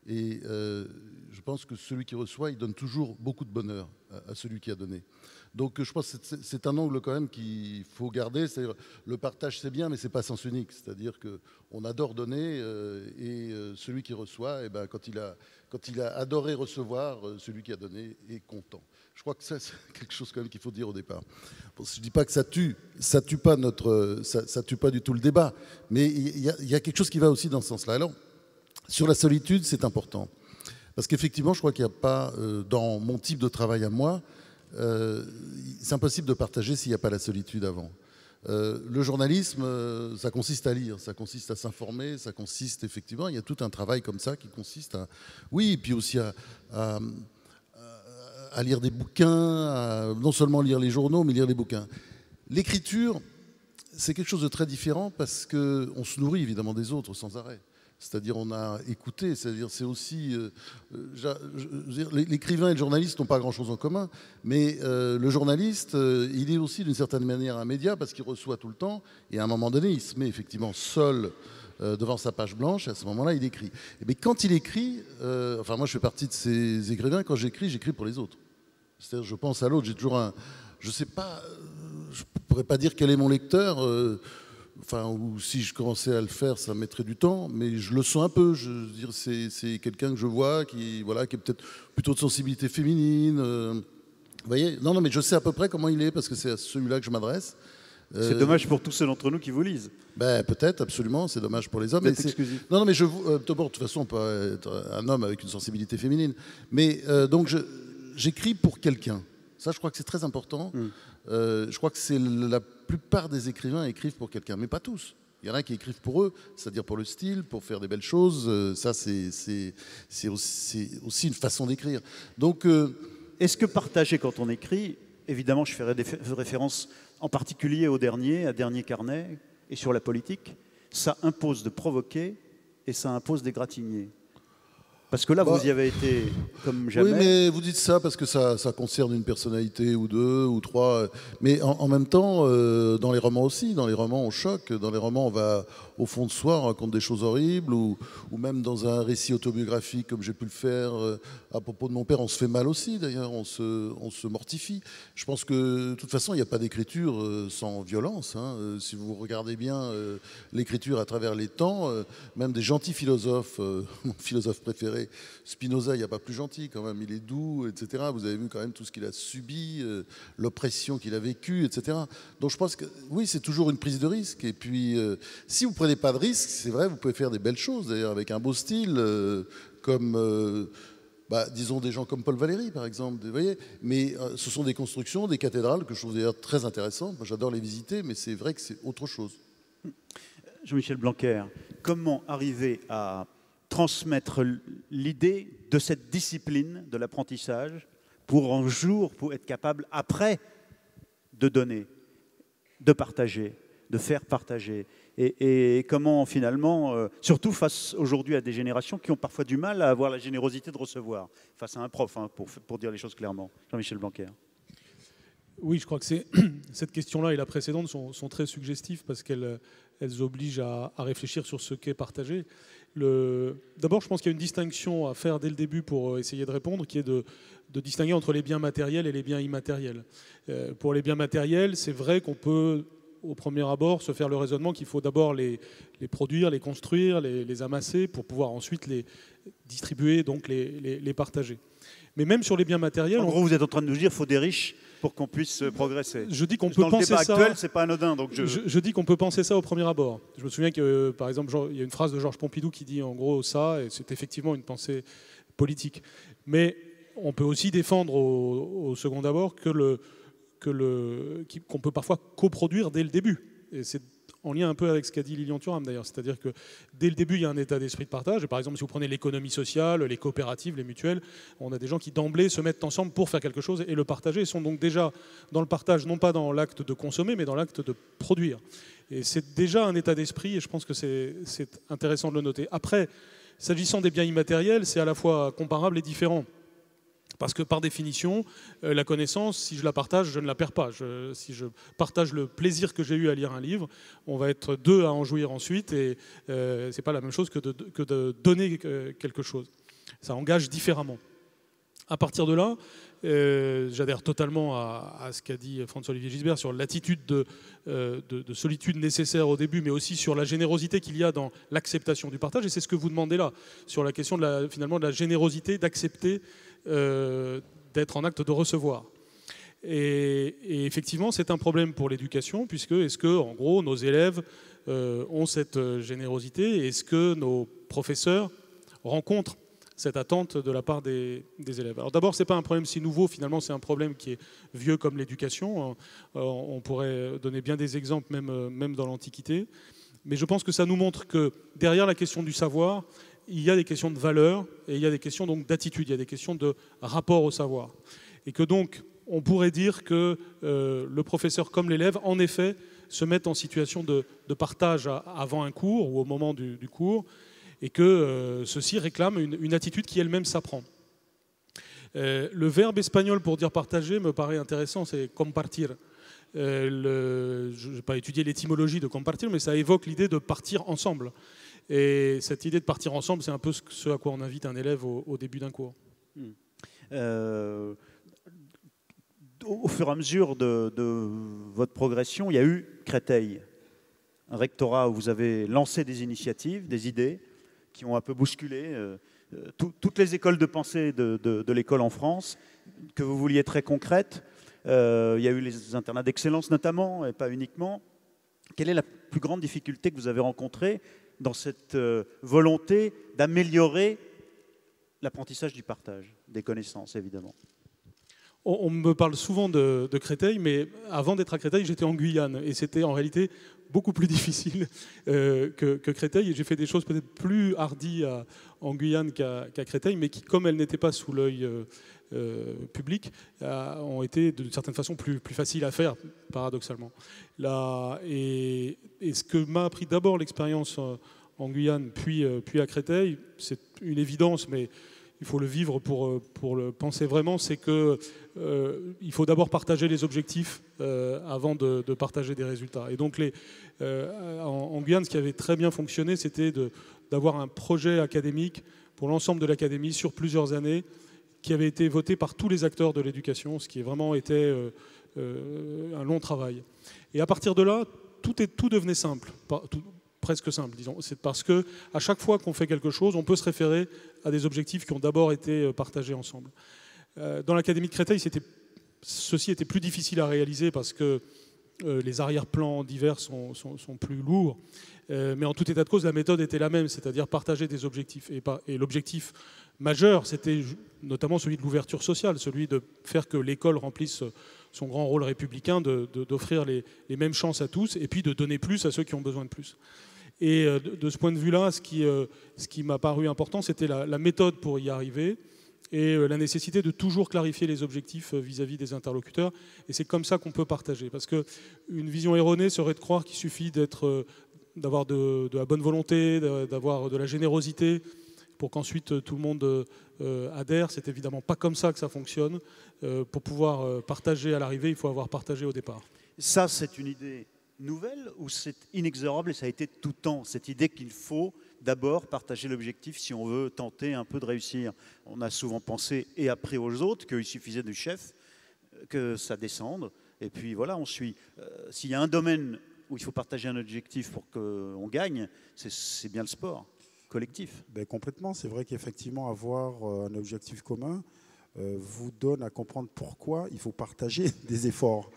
Et je pense que celui qui reçoit, il donne toujours beaucoup de bonheur à celui qui a donné. Donc je pense que c'est un angle quand même qu'il faut garder. C'est-à-dire, le partage, c'est bien, mais ce n'est pas sens unique. C'est-à-dire qu'on adore donner et celui qui reçoit, eh ben, quand il a adoré recevoir, celui qui a donné est content. Je crois que ça, c'est quelque chose quand même qu'il faut dire au départ. Bon, je ne dis pas que ça tue pas ça tue pas du tout le débat, mais il y a quelque chose qui va aussi dans ce sens-là. Alors, sur la solitude, c'est important. Parce qu'effectivement, je crois qu'il n'y a pas, dans mon type de travail à moi, c'est impossible de partager s'il n'y a pas la solitude avant. Le journalisme, ça consiste à lire, ça consiste à s'informer, ça consiste effectivement, il y a tout un travail comme ça qui consiste à... Oui, et puis aussi à lire des bouquins, non seulement lire les journaux, mais lire les bouquins. L'écriture, c'est quelque chose de très différent parce qu'on se nourrit évidemment des autres sans arrêt. C'est-à-dire on a écouté, c'est-à-dire c'est aussi... l'écrivain et le journaliste n'ont pas grand-chose en commun, mais le journaliste, il est aussi d'une certaine manière un média parce qu'il reçoit tout le temps et à un moment donné, il se met effectivement seul devant sa page blanche et à ce moment-là, il écrit. Mais quand il écrit, enfin moi je fais partie de ces écrivains, quand j'écris pour les autres. C'est-à-dire je pense à l'autre, j'ai toujours un... Je sais pas, je pourrais pas dire quel est mon lecteur... Enfin, ou si je commençais à le faire, ça mettrait du temps, mais je le sens un peu. Je veux dire, c'est quelqu'un que je vois qui est peut-être plutôt de sensibilité féminine. Vous voyez? Non, mais je sais à peu près comment il est parce que c'est à celui-là que je m'adresse. C'est dommage pour tous ceux d'entre nous qui vous lisent. Ben, peut-être, absolument. C'est dommage pour les hommes. C'est exclusif. Non, mais de toute façon, on peut être un homme avec une sensibilité féminine. Mais donc, j'écris pour quelqu'un. Ça, je crois que c'est très important. Je crois que c'est la plupart des écrivains écrivent pour quelqu'un, mais pas tous. Il y en a qui écrivent pour eux, c'est-à-dire pour le style, pour faire des belles choses. Ça, c'est aussi une façon d'écrire. Donc, est-ce que partager quand on écrit, évidemment, je ferai des références en particulier à Dernier Carnet et sur la politique, ça impose de provoquer et ça impose d'égratigner? Parce que là, vous y avez été comme jamais. Oui, mais vous dites ça parce que ça concerne une personnalité ou deux ou trois. Mais en même temps, dans les romans aussi, dans les romans on choque, dans les romans on va au fond de soi, on raconte des choses horribles, ou même dans un récit autobiographique comme j'ai pu le faire à propos de mon père, on se fait mal aussi d'ailleurs, on se mortifie. Je pense que de toute façon, il n'y a pas d'écriture sans violence. Hein. Si vous regardez bien l'écriture à travers les temps, même des gentils philosophes, mon philosophe préféré, Spinoza, il n'y a pas plus gentil quand même, il est doux, etc. Vous avez vu quand même tout ce qu'il a subi, l'oppression qu'il a vécue, etc. Donc je pense que oui, c'est toujours une prise de risque. Et puis, si vous ne prenez pas de risque, c'est vrai, vous pouvez faire des belles choses, d'ailleurs, avec un beau style, comme, disons, des gens comme Paul Valéry, par exemple. Vous voyez, mais ce sont des constructions, des cathédrales que je trouve d'ailleurs très intéressantes. Moi, j'adore les visiter, mais c'est vrai que c'est autre chose. Jean-Michel Blanquer, comment arriver à transmettre l'idée de cette discipline de l'apprentissage pour un jour, pour être capable, après, de donner, de partager, de faire partager, et comment finalement, surtout face aujourd'hui à des générations qui ont parfois du mal à avoir la générosité de recevoir, face à un prof, hein, pour dire les choses clairement. Jean-Michel Blanquer. Oui, je crois que cette question-là et la précédente sont très suggestives parce qu'elles obligent à réfléchir sur ce qu'est partagé. D'abord, je pense qu'il y a une distinction à faire dès le début pour essayer de répondre, qui est de distinguer entre les biens matériels et les biens immatériels. Pour les biens matériels, c'est vrai qu'on peut, au premier abord, se faire le raisonnement qu'il faut d'abord les produire, les construire, les amasser pour pouvoir ensuite les distribuer, donc les partager. Mais même sur les biens matériels... En gros, vous êtes en train de nous dire qu'il faut des riches pour qu'on puisse progresser. Je dis qu'on peut penser ça... Dans le débat actuel, c'est pas anodin. Donc je dis qu'on peut penser ça au premier abord. Je me souviens que, par exemple, il y a une phrase de Georges Pompidou qui dit en gros ça, et c'est effectivement une pensée politique. Mais on peut aussi défendre au second abord qu'on peut parfois coproduire dès le début. Et c'est en lien un peu avec ce qu'a dit Lilian Thuram d'ailleurs. C'est-à-dire que dès le début, il y a un état d'esprit de partage. Et par exemple, si vous prenez l'économie sociale, les coopératives, les mutuelles, on a des gens qui d'emblée se mettent ensemble pour faire quelque chose et le partager. Ils sont donc déjà dans le partage, non pas dans l'acte de consommer, mais dans l'acte de produire. Et c'est déjà un état d'esprit et je pense que c'est intéressant de le noter. Après, s'agissant des biens immatériels, c'est à la fois comparable et différent. Parce que par définition, la connaissance, si je la partage, je ne la perds pas. Si je partage le plaisir que j'ai eu à lire un livre, on va être deux à en jouir ensuite, et ce n'est pas la même chose que de donner quelque chose. Ça engage différemment. À partir de là, j'adhère totalement à ce qu'a dit François-Olivier Gisbert sur l'attitude de solitude nécessaire au début, mais aussi sur la générosité qu'il y a dans l'acceptation du partage. Et c'est ce que vous demandez là, sur la question finalement de la générosité, d'accepter d'être en acte de recevoir. Et effectivement, c'est un problème pour l'éducation, puisque est-ce que, en gros, nos élèves ont cette générosité? Est-ce que nos professeurs rencontrent cette attente de la part des élèves? Alors d'abord, ce n'est pas un problème si nouveau, finalement, c'est un problème qui est vieux comme l'éducation. On pourrait donner bien des exemples, même dans l'Antiquité. Mais je pense que ça nous montre que derrière la question du savoir, il y a des questions de valeur et il y a des questions donc d'attitude, il y a des questions de rapport au savoir. Et que donc, on pourrait dire que le professeur comme l'élève, en effet, se mettent en situation de partage avant un cours ou au moment du cours, et que ceci réclame une attitude qui elle-même s'apprend. Le verbe espagnol pour dire partager me paraît intéressant, c'est compartir. Je n'ai pas étudié l'étymologie de compartir, mais ça évoque l'idée de partir ensemble. Et cette idée de partir ensemble, c'est un peu ce à quoi on invite un élève au début d'un cours. Au fur et à mesure de votre progression, il y a eu Créteil, un rectorat où vous avez lancé des initiatives, des idées qui ont un peu bousculé toutes les écoles de pensée de l'école en France, que vous vouliez très concrètes. Il y a eu les internats d'excellence notamment, et pas uniquement. Quelle est la plus grande difficulté que vous avez rencontrée dans cette volonté d'améliorer l'apprentissage du partage des connaissances, évidemment? On me parle souvent de Créteil, mais avant d'être à Créteil, j'étais en Guyane. Et c'était en réalité beaucoup plus difficile que Créteil. Et j'ai fait des choses peut-être plus hardies en Guyane qu'à Créteil, mais qui, comme elles n'étaient pas sous l'œil public, ont été d'une certaine façon plus faciles à faire, paradoxalement. et ce que m'a appris d'abord l'expérience en Guyane, puis à Créteil, c'est une évidence, mais il faut le vivre pour le penser vraiment, c'est qu'il faut d'abord partager les objectifs avant de partager des résultats. Et donc en Guyane, ce qui avait très bien fonctionné, c'était d'avoir un projet académique pour l'ensemble de l'académie sur plusieurs années, qui avait été voté par tous les acteurs de l'éducation, ce qui a vraiment été un long travail. Et à partir de là, tout devenait simple, presque simple, disons. C'est parce qu'à chaque fois qu'on fait quelque chose, on peut se référer à des objectifs qui ont d'abord été partagés ensemble. Dans l'Académie de Créteil, ceci était plus difficile à réaliser parce que les arrière-plans divers sont plus lourds. Mais en tout état de cause, la méthode était la même, c'est-à-dire partager des objectifs. Et l'objectif majeur, c'était notamment celui de l'ouverture sociale, celui de faire que l'école remplisse son grand rôle républicain, d'offrir les mêmes chances à tous, et puis de donner plus à ceux qui ont besoin de plus. Et de ce point de vue-là, ce qui m'a paru important, c'était la méthode pour y arriver, et la nécessité de toujours clarifier les objectifs vis-à-vis des interlocuteurs. Et c'est comme ça qu'on peut partager. Parce qu'une vision erronée serait de croire qu'il suffit d'avoir de la bonne volonté, d'avoir de la générosité pour qu'ensuite tout le monde adhère. C'est évidemment pas comme ça que ça fonctionne. Pour pouvoir partager à l'arrivée, il faut avoir partagé au départ. Ça, c'est une idée nouvelle ou c'est inexorable et ça a été tout le temps, cette idée qu'il faut d'abord partager l'objectif si on veut tenter un peu de réussir. On a souvent pensé, et après aux autres, qu'il suffisait du chef, que ça descende, et puis voilà, on suit. S'il y a un domaine où il faut partager un objectif pour qu'on gagne, c'est bien le sport collectif. Ben, complètement, c'est vrai qu'effectivement, avoir un objectif commun vous donne à comprendre pourquoi il faut partager des efforts.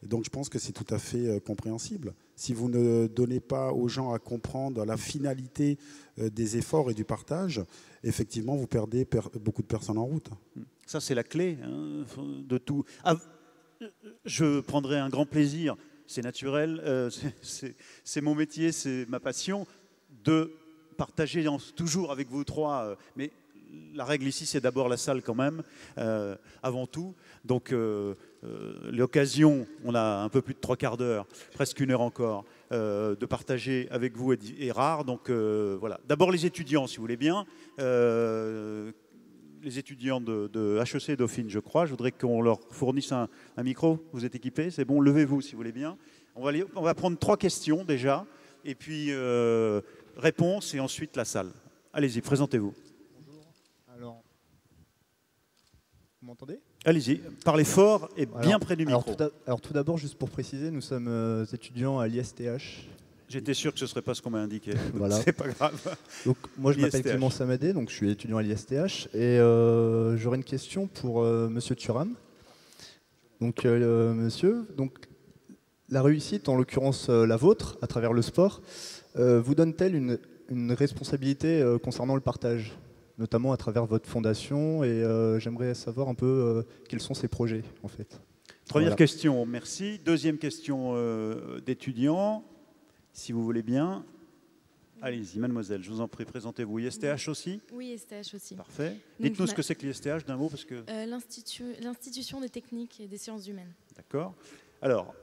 Donc je pense que c'est tout à fait compréhensible. Si vous ne donnez pas aux gens à comprendre la finalité des efforts et du partage, effectivement, vous perdez beaucoup de personnes en route. Ça, c'est la clé de tout. Je prendrai un grand plaisir, c'est naturel, c'est mon métier, c'est ma passion, de partager toujours avec vous trois. Mais la règle ici, c'est d'abord la salle quand même, avant tout. Donc l'occasion, on a un peu plus de 3/4 d'heure, presque 1 heure encore, de partager avec vous est rare. Donc voilà. D'abord les étudiants, si vous voulez bien. Les étudiants de HEC Dauphine, je crois. Je voudrais qu'on leur fournisse un micro. Vous êtes équipés? C'est bon, levez-vous si vous voulez bien. On va prendre 3 questions déjà, et puis réponse, et ensuite la salle. Allez-y, présentez-vous. Alors, vous m'entendez? Allez-y, parlez fort et bien près du micro. Alors tout d'abord, juste pour préciser, nous sommes étudiants à l'ISTH. J'étais sûr que ce ne serait pas ce qu'on m'a indiqué. Voilà. C'est pas grave. Donc, moi, je m'appelle Clément Samadé, donc je suis étudiant à l'ISTH. Et j'aurais une question pour Monsieur Thuram. Donc, monsieur, la réussite, en l'occurrence la vôtre, à travers le sport, vous donne-t-elle une responsabilité concernant le partage, notamment à travers votre fondation, et j'aimerais savoir un peu quels sont ces projets, en fait. Première question, merci. Deuxième question d'étudiant, si vous voulez bien. Allez-y, mademoiselle, je vous en prie, présentez-vous. ISTH aussi? Oui, ISTH aussi. Parfait. Dites-nous ce que c'est que l'ISTH d'un mot, parce que... L'Institution des techniques et des sciences humaines. D'accord. Alors...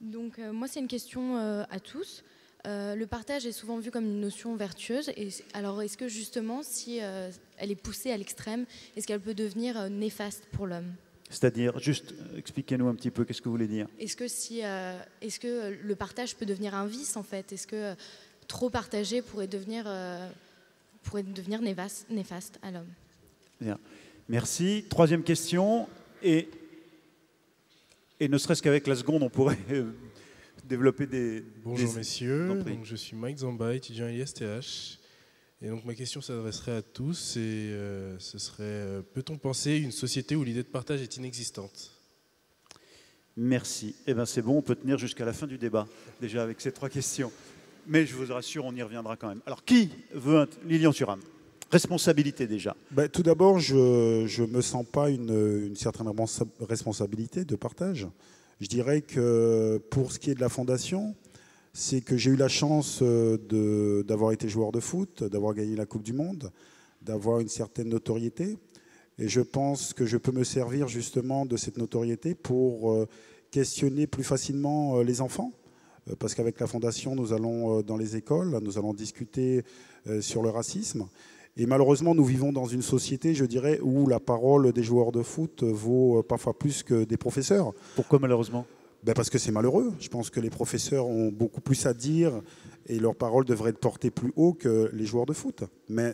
Donc, moi, c'est une question à tous. Le partage est souvent vu comme une notion vertueuse. Alors, est-ce que justement, si elle est poussée à l'extrême, est-ce qu'elle peut devenir néfaste pour l'homme? C'est-à-dire, juste expliquez-nous un petit peu, qu'est-ce que vous voulez dire? Est-ce que le partage peut devenir un vice, en fait? Est-ce que trop partager pourrait devenir néfaste à l'homme? Bien. Merci. Troisième question. Et ne serait-ce qu'avec la seconde, on pourrait... développer des... Bonjour messieurs, donc, je suis Mike Zamba, étudiant à l'ISTH. Et donc ma question s'adresserait à tous et ce serait peut-on penser une société où l'idée de partage est inexistante? Merci. Eh bien c'est bon, on peut tenir jusqu'à la fin du débat, déjà avec ces 3 questions. Mais je vous rassure, on y reviendra quand même. Alors qui veut... Lilian Thuram, responsabilité déjà. Ben, tout d'abord, je ne me sens pas une certaine responsabilité de partage. Je dirais que pour ce qui est de la fondation, c'est que j'ai eu la chance d'avoir été joueur de foot, d'avoir gagné la Coupe du Monde, d'avoir une certaine notoriété. Et je pense que je peux me servir justement de cette notoriété pour questionner plus facilement les enfants. Parce qu'avec la fondation, nous allons dans les écoles, nous allons discuter sur le racisme. Et malheureusement, nous vivons dans une société, je dirais, où la parole des joueurs de foot vaut parfois plus que des professeurs. Pourquoi malheureusement? Ben parce que c'est malheureux. Je pense que les professeurs ont beaucoup plus à dire et leur parole devrait être portée plus haut que les joueurs de foot. Mais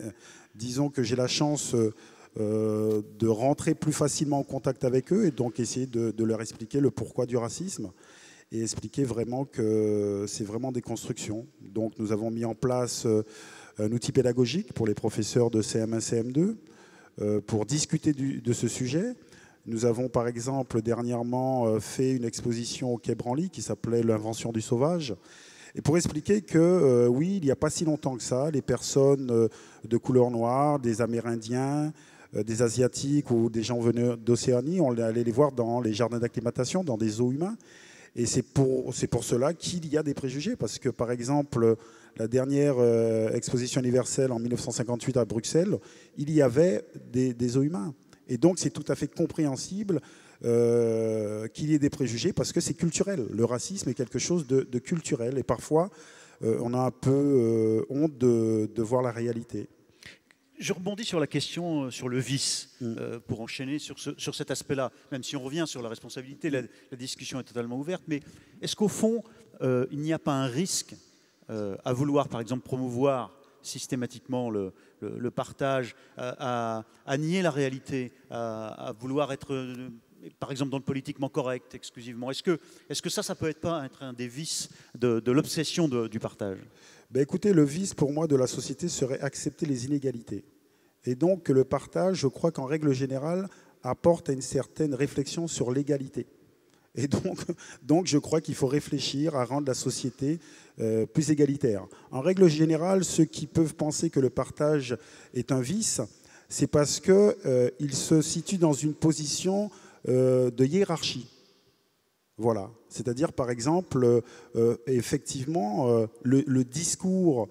disons que j'ai la chance de rentrer plus facilement en contact avec eux et donc essayer de leur expliquer le pourquoi du racisme et expliquer vraiment que c'est vraiment des constructions. Donc nous avons mis en place... un outil pédagogique pour les professeurs de CM1, CM2 pour discuter de ce sujet. Nous avons par exemple dernièrement fait une exposition au Quai Branly qui s'appelait L'invention du sauvage. Et pour expliquer que oui, il n'y a pas si longtemps que ça, les personnes de couleur noire, des Amérindiens, des Asiatiques ou des gens venus d'Océanie, on allait les voir dans les jardins d'acclimatation, dans des zoos humains. Et c'est pour cela qu'il y a des préjugés. Parce que par exemple, la dernière exposition universelle en 1958 à Bruxelles, il y avait des zoos humains. Et donc, c'est tout à fait compréhensible qu'il y ait des préjugés parce que c'est culturel. Le racisme est quelque chose de culturel. Et parfois, on a un peu honte de voir la réalité. Je rebondis sur la question sur le vice, pour enchaîner sur cet aspect-là. Même si on revient sur la responsabilité, la discussion est totalement ouverte. Mais est-ce qu'au fond, il n'y a pas un risque à vouloir, par exemple, promouvoir systématiquement le partage, à nier la réalité, à vouloir être, par exemple, dans le politiquement correct exclusivement? Est-ce que ça peut pas être un des vices de l'obsession du partage? Ben écoutez, le vice pour moi de la société serait accepter les inégalités. Et donc le partage, je crois qu'en règle générale, apporte à une certaine réflexion sur l'égalité. Et donc je crois qu'il faut réfléchir à rendre la société plus égalitaire. En règle générale, ceux qui peuvent penser que le partage est un vice, c'est parce qu'ils se situent dans une position de hiérarchie. Voilà. C'est-à-dire, par exemple, effectivement, le discours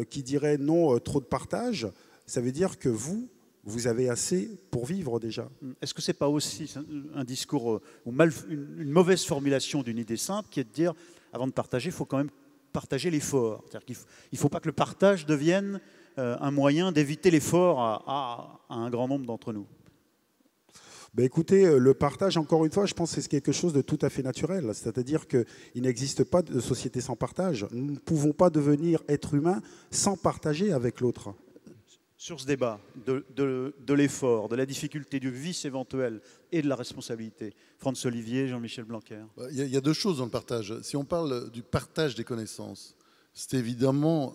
qui dirait non, trop de partage, ça veut dire que vous avez assez pour vivre déjà. Est-ce que ce n'est pas aussi un discours ou une mauvaise formulation d'une idée simple qui est de dire, avant de partager, il faut quand même partager l'effort. C'est-à-dire qu'il ne faut pas que le partage devienne un moyen d'éviter l'effort à un grand nombre d'entre nous? Ben écoutez, le partage, encore une fois, je pense que c'est quelque chose de tout à fait naturel. C'est-à-dire qu'il n'existe pas de société sans partage. Nous ne pouvons pas devenir être humain sans partager avec l'autre. Sur ce débat de l'effort, de la difficulté, du vice éventuel et de la responsabilité, Franz Olivier, Jean-Michel Blanquer. Il y a deux choses dans le partage. Si on parle du partage des connaissances, c'est évidemment,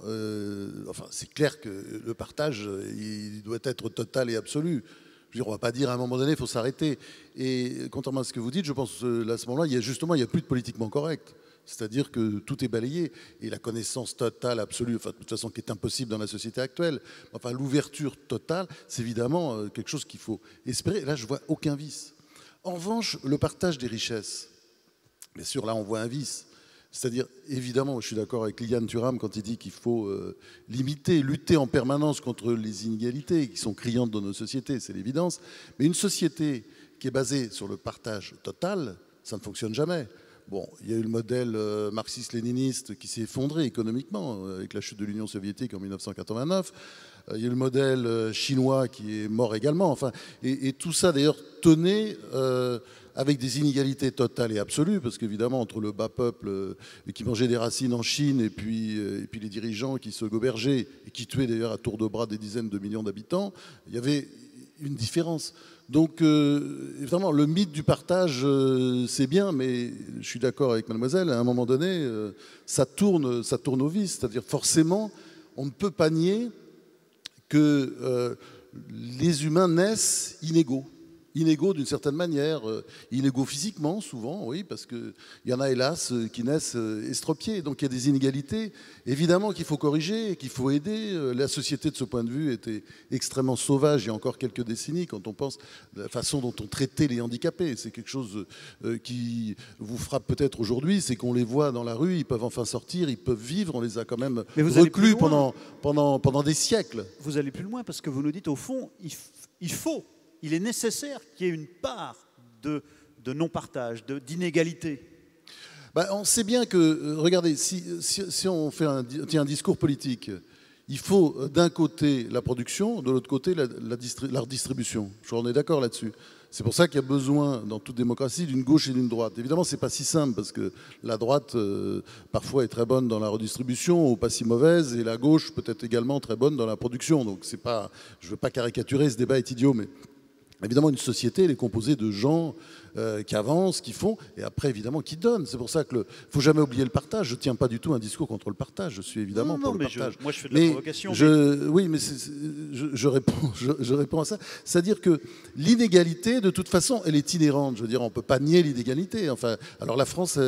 c'est clair que le partage, il doit être total et absolu. Je veux dire, on ne va pas dire à un moment donné, il faut s'arrêter. Et contrairement à ce que vous dites, je pense à ce moment-là, il n'y a plus de politiquement correct. C'est-à-dire que tout est balayé. Et la connaissance totale, absolue, de toute façon, qui est impossible dans la société actuelle, enfin, l'ouverture totale, c'est évidemment quelque chose qu'il faut espérer. Là, je ne vois aucun vice. En revanche, le partage des richesses, bien sûr, là, on voit un vice. C'est-à-dire, évidemment, je suis d'accord avec Liliane Thuram quand il dit qu'il faut limiter, lutter en permanence contre les inégalités qui sont criantes dans nos sociétés, c'est l'évidence. Mais une société qui est basée sur le partage total, ça ne fonctionne jamais. Bon, il y a eu le modèle marxiste-léniniste qui s'est effondré économiquement avec la chute de l'Union soviétique en 1989. Il y a eu le modèle chinois qui est mort également. Enfin, et tout ça, d'ailleurs, tenait avec des inégalités totales et absolues, parce qu'évidemment, entre le bas peuple qui mangeait des racines en Chine et puis les dirigeants qui se gobergeaient et qui tuaient d'ailleurs à tour de bras des dizaines de millions d'habitants, il y avait une différence. Donc, évidemment, le mythe du partage, c'est bien, mais je suis d'accord avec mademoiselle, à un moment donné, ça tourne au vice. C'est-à-dire, forcément, on ne peut pas nier que les humains naissent inégaux d'une certaine manière, inégaux physiquement souvent, oui, parce qu'il y en a hélas qui naissent estropiés, donc il y a des inégalités, évidemment qu'il faut corriger, qu'il faut aider. La société de ce point de vue était extrêmement sauvage il y a encore quelques décennies quand on pense de la façon dont on traitait les handicapés. C'est quelque chose qui vous frappe peut-être aujourd'hui, c'est qu'on les voit dans la rue, ils peuvent enfin sortir, ils peuvent vivre, on les a quand même reclus pendant des siècles. Vous allez plus loin parce que vous nous dites au fond, il est nécessaire qu'il y ait une part de non-partage, d'inégalité. On sait bien que, regardez, si on fait un discours politique, il faut d'un côté la production, de l'autre côté la redistribution. On est d'accord là-dessus. C'est pour ça qu'il y a besoin, dans toute démocratie, d'une gauche et d'une droite. Évidemment, ce n'est pas si simple, parce que la droite, parfois, est très bonne dans la redistribution, ou pas si mauvaise, et la gauche peut être également très bonne dans la production. Donc, je ne veux pas caricaturer, ce débat est idiot, mais évidemment, une société, elle est composée de gens qui avancent, qui font, et après, évidemment, qui donnent. C'est pour ça qu'il ne faut jamais oublier le partage. Je ne tiens pas du tout un discours contre le partage. Je suis évidemment pour le partage. Moi, je fais de la provocation. Oui, mais je réponds à ça. C'est-à-dire que l'inégalité, de toute façon, elle est inhérente. Je veux dire, on ne peut pas nier l'inégalité. Enfin, alors la France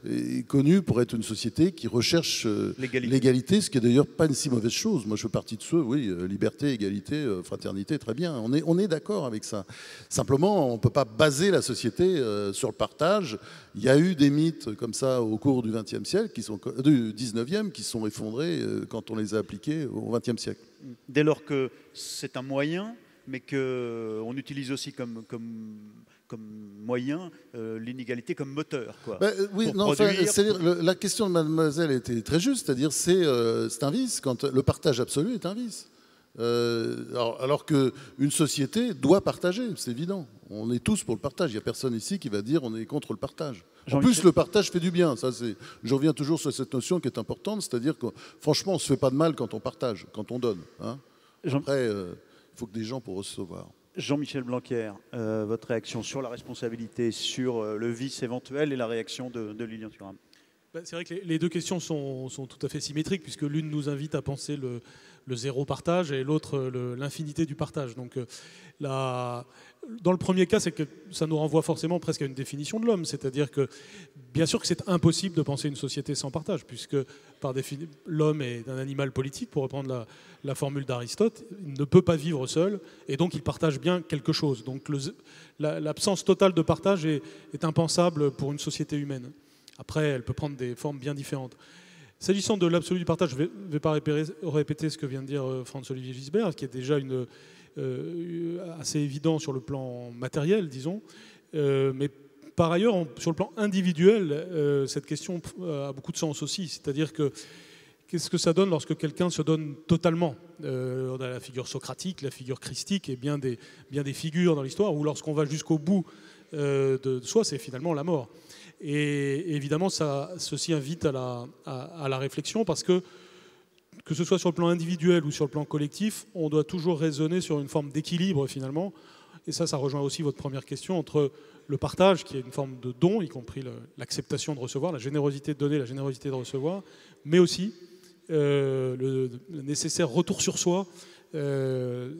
est connue pour être une société qui recherche l'égalité, ce qui est d'ailleurs pas une si mauvaise chose. Moi, je fais partie de ceux, oui, liberté, égalité, fraternité, très bien. On est d'accord avec ça. Simplement, on ne peut pas baser la société sur le partage. Il y a eu des mythes comme ça au cours du XXe siècle, du XIXe, qui sont effondrés quand on les a appliqués au XXe siècle. Dès lors que c'est un moyen, mais qu'on utilise aussi comme moyen l'inégalité comme moteur. Quoi, oui, non, c'est-à-dire la question de mademoiselle était très juste, c'est-à-dire c'est un vice, quand le partage absolu est un vice. Alors qu'une société doit partager, c'est évident. On est tous pour le partage. Il n'y a personne ici qui va dire on est contre le partage. En plus, le partage fait du bien. Je reviens toujours sur cette notion qui est importante, c'est-à-dire que franchement, on ne se fait pas de mal quand on partage, quand on donne. Hein. Après, il faut que des gens pour recevoir. Jean-Michel Blanquer, votre réaction sur la responsabilité, sur le vice éventuel et la réaction de Lilian Thuram. C'est vrai que les deux questions sont tout à fait symétriques, puisque l'une nous invite à penser le zéro partage et l'autre l'infinité du partage. Donc, dans le premier cas, c'est que ça nous renvoie forcément presque à une définition de l'homme, c'est-à-dire que bien sûr que c'est impossible de penser une société sans partage, puisque par définition l'homme est un animal politique, pour reprendre la formule d'Aristote, il ne peut pas vivre seul, et donc il partage bien quelque chose. Donc l'absence totale de partage est impensable pour une société humaine. Après, elle peut prendre des formes bien différentes. S'agissant de l'absolu du partage, je ne vais pas répéter ce que vient de dire Franz-Olivier Gisbert, qui est déjà assez évident sur le plan matériel, disons. Mais par ailleurs, sur le plan individuel, cette question a beaucoup de sens aussi. C'est-à-dire que qu'est-ce que ça donne lorsque quelqu'un se donne totalement ? On a la figure socratique, la figure christique et bien des figures dans l'histoire où lorsqu'on va jusqu'au bout de soi, c'est finalement la mort. Et évidemment, ceci invite à la réflexion parce que ce soit sur le plan individuel ou sur le plan collectif, on doit toujours raisonner sur une forme d'équilibre finalement. Et ça rejoint aussi votre première question entre le partage, qui est une forme de don, y compris l'acceptation de recevoir, la générosité de donner, la générosité de recevoir, mais aussi le nécessaire retour sur soi.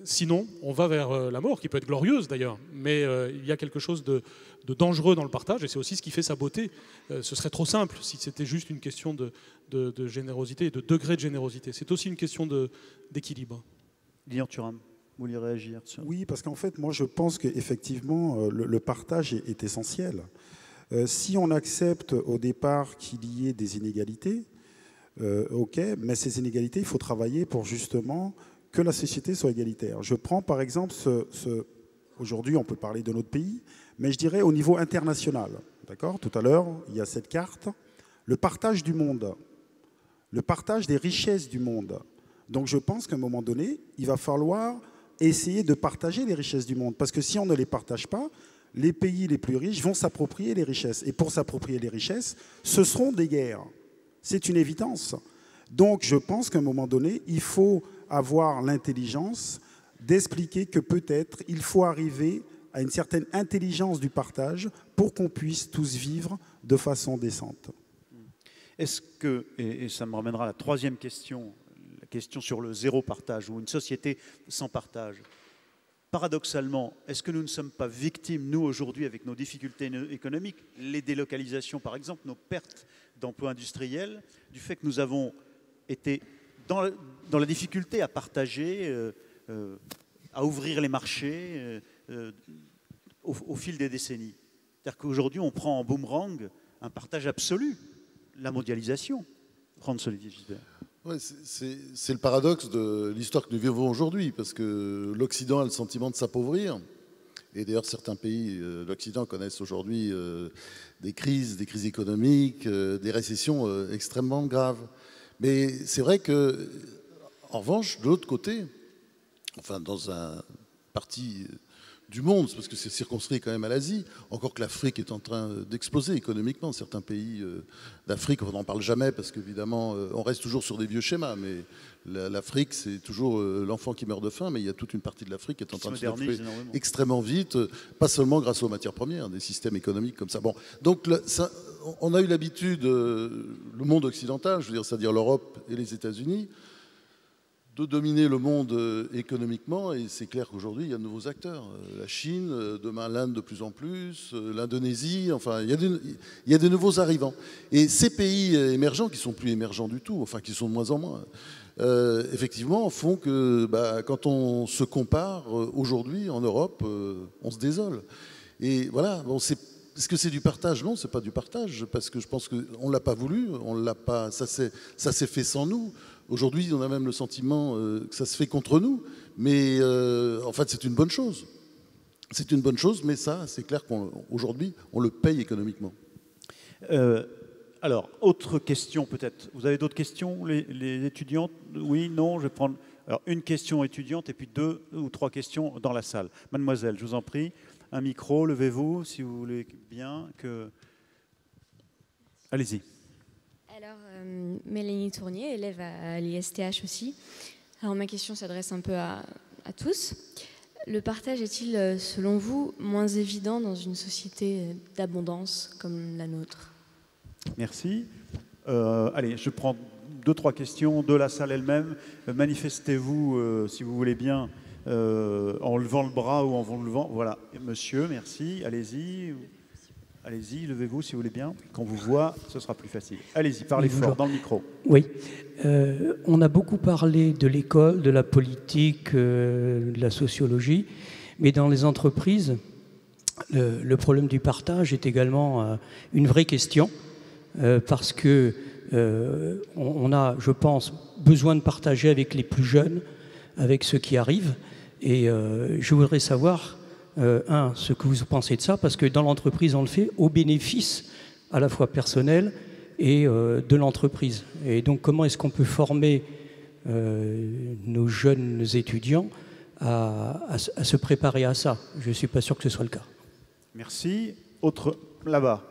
Sinon, on va vers la mort, qui peut être glorieuse d'ailleurs, mais il y a quelque chose de dangereux dans le partage, et c'est aussi ce qui fait sa beauté. Ce serait trop simple si c'était juste une question de générosité et de degré de générosité. C'est aussi une question d'équilibre. Lilian Thuram, vous voulez réagir sur... Oui, parce qu'en fait, moi je pense qu'effectivement, le partage est essentiel. Si on accepte au départ qu'il y ait des inégalités, ok, mais ces inégalités, il faut travailler pour justement que la société soit égalitaire. Je prends par exemple, aujourd'hui on peut parler de notre pays, mais je dirais au niveau international. D'accord ? Tout à l'heure, il y a cette carte, le partage du monde, le partage des richesses du monde. Donc je pense qu'à un moment donné, il va falloir essayer de partager les richesses du monde, parce que si on ne les partage pas, les pays les plus riches vont s'approprier les richesses. Et pour s'approprier les richesses, ce seront des guerres. C'est une évidence. Donc je pense qu'à un moment donné, il faut avoir l'intelligence d'expliquer que peut-être il faut arriver à une certaine intelligence du partage pour qu'on puisse tous vivre de façon décente. Est-ce que, et ça me ramènera à la troisième question, la question sur le zéro partage ou une société sans partage, paradoxalement, est-ce que nous ne sommes pas victimes, nous aujourd'hui, avec nos difficultés économiques, les délocalisations par exemple, nos pertes d'emplois industriels, du fait que nous avons été dans la difficulté à partager, à ouvrir les marchés au fil des décennies. C'est-à-dire qu'aujourd'hui, on prend en boomerang un partage absolu, la mondialisation. Franz-Olivier Gisbert. Ouais, c'est le paradoxe de l'histoire que nous vivons aujourd'hui, parce que l'Occident a le sentiment de s'appauvrir. Et d'ailleurs, certains pays de l'Occident connaissent aujourd'hui des crises économiques, des récessions extrêmement graves. Mais c'est vrai que, en revanche, de l'autre côté, enfin dans un parti du monde, parce que c'est circonscrit quand même à l'Asie, encore que l'Afrique est en train d'exploser économiquement. Certains pays d'Afrique, on n'en parle jamais, parce qu'évidemment, on reste toujours sur des vieux schémas, mais l'Afrique, c'est toujours l'enfant qui meurt de faim, mais il y a toute une partie de l'Afrique qui est en train de se développer extrêmement vite, pas seulement grâce aux matières premières, des systèmes économiques comme ça. Bon, donc on a eu l'habitude, le monde occidental, je veux dire, c'est-à-dire l'Europe et les États-Unis, de dominer le monde économiquement, et c'est clair qu'aujourd'hui, il y a de nouveaux acteurs. La Chine, demain l'Inde de plus en plus, l'Indonésie, enfin, il y a de nouveaux arrivants. Et ces pays émergents, qui sont plus émergents du tout, enfin, qui sont de moins en moins, effectivement, font que quand on se compare aujourd'hui en Europe, on se désole. Et voilà, bon, est-ce que c'est du partage? Non, c'est pas du partage, parce que je pense qu'on ne l'a pas voulu, on l'a pas, ça s'est fait sans nous. Aujourd'hui, on a même le sentiment que ça se fait contre nous, mais en fait, c'est une bonne chose. C'est une bonne chose, mais ça, c'est clair qu'aujourd'hui, on le paye économiquement. Alors, autre question peut-être. Vous avez d'autres questions, les étudiantes? Oui, non, je vais prendre alors, une question étudiante et puis 2 ou 3 questions dans la salle. Mademoiselle, je vous en prie, un micro, levez-vous si vous voulez bien que... Allez-y. Alors, Mélanie Tournier, élève à l'ISTH aussi. Alors, ma question s'adresse un peu à tous. Le partage est-il, selon vous, moins évident dans une société d'abondance comme la nôtre? Merci. Allez, je prends 2-3 questions de la salle elle-même. Manifestez-vous, si vous voulez bien, en levant le bras ou en vous levant. Voilà, monsieur, merci. Allez-y. Allez-y, levez-vous si vous voulez bien. Quand on vous voit, ce sera plus facile. Allez-y, parlez fort dans le micro. Oui. On a beaucoup parlé de l'école, de la politique, de la sociologie, mais dans les entreprises, le problème du partage est également une vraie question, parce que on a, je pense, besoin de partager avec les plus jeunes, avec ceux qui arrivent. Et je voudrais savoir... ce que vous pensez de ça, parce que dans l'entreprise, on le fait au bénéfice à la fois personnel et de l'entreprise. Et donc, comment est-ce qu'on peut former nos jeunes étudiants à se préparer à ça? Je ne suis pas sûr que ce soit le cas. Merci. Autre, là-bas.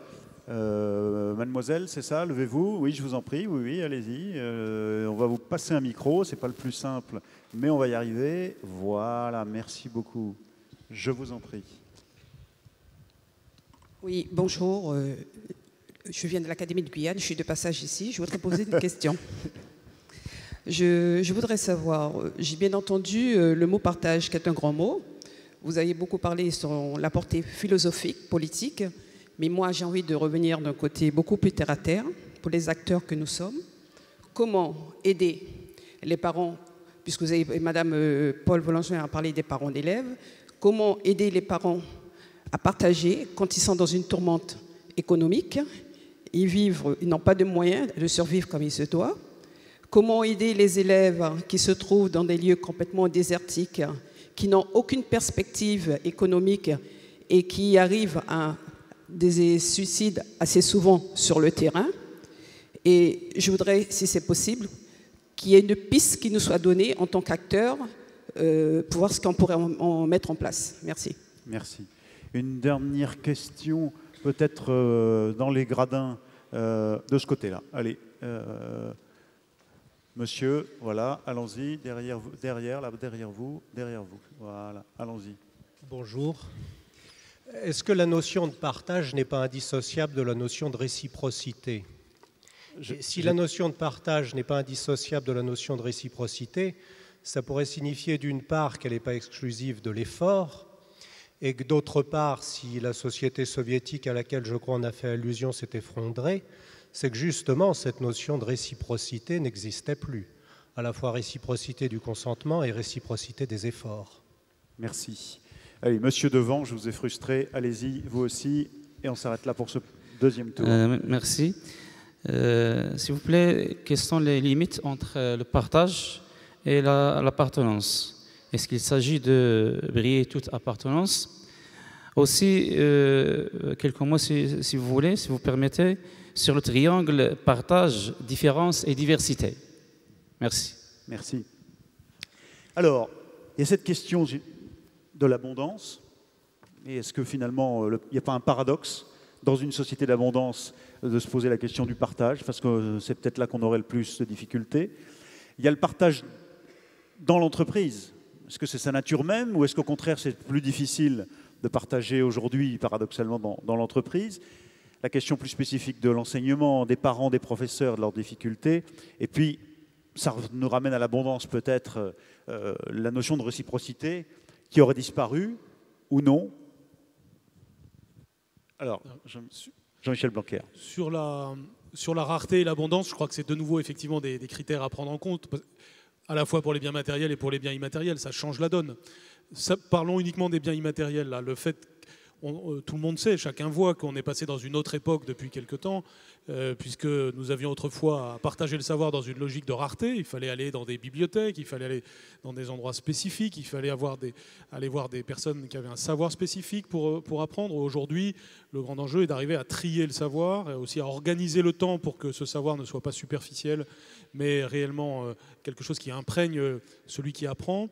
Mademoiselle, c'est ça? Levez-vous. Oui, je vous en prie. Oui, oui, allez-y. On va vous passer un micro. Ce n'est pas le plus simple, mais on va y arriver. Voilà, merci beaucoup. Je vous en prie. Oui, bonjour. Je viens de l'Académie de Guyane. Je suis de passage ici. Je voudrais poser une question. Je voudrais savoir, j'ai bien entendu le mot partage, qui est un grand mot. Vous avez beaucoup parlé sur la portée philosophique, politique. Mais moi, j'ai envie de revenir d'un côté beaucoup plus terre-à-terre, pour les acteurs que nous sommes. Comment aider les parents, puisque vous avez, Madame Paul Volangerin a parlé des parents d'élèves, comment aider les parents à partager quand ils sont dans une tourmente économique, ils n'ont pas de moyens de survivre comme il se doit. Comment aider les élèves qui se trouvent dans des lieux complètement désertiques, qui n'ont aucune perspective économique et qui arrivent à des suicides assez souvent sur le terrain. Et je voudrais, si c'est possible, qu'il y ait une piste qui nous soit donnée en tant qu'acteurs pour voir ce qu'on pourrait en mettre en place. Merci. Merci. Une dernière question, peut-être dans les gradins de ce côté-là. Allez, monsieur, voilà, allons-y, derrière vous, là, derrière vous. Voilà, allons-y. Bonjour. Est-ce que la notion de partage n'est pas indissociable de la notion de réciprocité? Si la notion de partage n'est pas indissociable de la notion de réciprocité, ça pourrait signifier d'une part qu'elle n'est pas exclusive de l'effort, et que d'autre part, si la société soviétique à laquelle je crois on a fait allusion s'est effondrée, c'est que justement cette notion de réciprocité n'existait plus, à la fois réciprocité du consentement et réciprocité des efforts. Merci. Allez, monsieur devant, je vous ai frustré, allez-y, vous aussi, et on s'arrête là pour ce deuxième tour. Merci. S'il vous plaît, quelles sont les limites entre le partage et l'appartenance? Est-ce qu'il s'agit de briller toute appartenance? Aussi, quelques mots, si vous voulez, si vous permettez, sur le triangle partage, différence et diversité. Merci. Merci. Alors, il y a cette question de l'abondance, Et est-ce que finalement, il n'y a pas un paradoxe dans une société d'abondance de se poser la question du partage, parce que c'est peut-être là qu'on aurait le plus de difficultés. Il y a le partage dans l'entreprise. Est-ce que c'est sa nature même, ou est-ce qu'au contraire c'est plus difficile de partager aujourd'hui, paradoxalement, dans l'entreprise? La question plus spécifique de l'enseignement, des parents, des professeurs, de leurs difficultés. Et puis, ça nous ramène à l'abondance peut-être, la notion de réciprocité qui aurait disparu ou non. Alors, Jean-Michel Blanquer. Sur la rareté et l'abondance, je crois que c'est de nouveau effectivement des critères à prendre en compte, à la fois pour les biens matériels et pour les biens immatériels. Ça change la donne. Parlons uniquement des biens immatériels. Là. Le fait, tout le monde sait, chacun voit qu'on est passé dans une autre époque depuis quelque temps, puisque nous avions autrefois à partager le savoir dans une logique de rareté. Il fallait aller dans des bibliothèques, il fallait aller dans des endroits spécifiques, il fallait aller voir des personnes qui avaient un savoir spécifique pour apprendre. Aujourd'hui, le grand enjeu est d'arriver à trier le savoir et aussi à organiser le temps pour que ce savoir ne soit pas superficiel, mais réellement quelque chose qui imprègne celui qui apprend,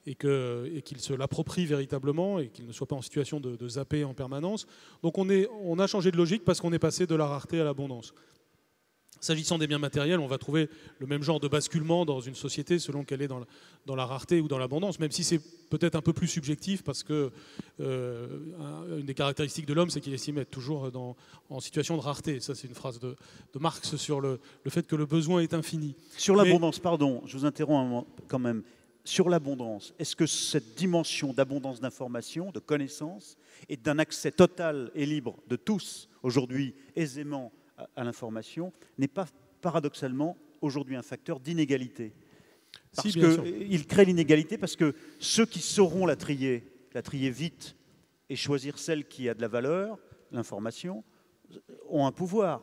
et qu'il se l'approprie véritablement et qu'il ne soit pas en situation de zapper en permanence. Donc on a changé de logique parce qu'on est passé de la rareté à l'abondance. S'agissant des biens matériels, on va trouver le même genre de basculement dans une société selon qu'elle est dans la rareté ou dans l'abondance, même si c'est peut-être un peu plus subjectif parce que une des caractéristiques de l'homme, c'est qu'il estime être toujours en situation de rareté. Ça, c'est une phrase de Marx sur le fait que le besoin est infini. Sur l'abondance, pardon, je vous interromps un moment quand même. Sur l'abondance, est-ce que cette dimension d'abondance d'informations, de connaissances et d'un accès total et libre de tous, aujourd'hui aisément à l'information, n'est pas paradoxalement aujourd'hui un facteur d'inégalité? Parce qu'il crée l'inégalité parce que ceux qui sauront la trier vite et choisir celle qui a de la valeur, l'information, ont un pouvoir.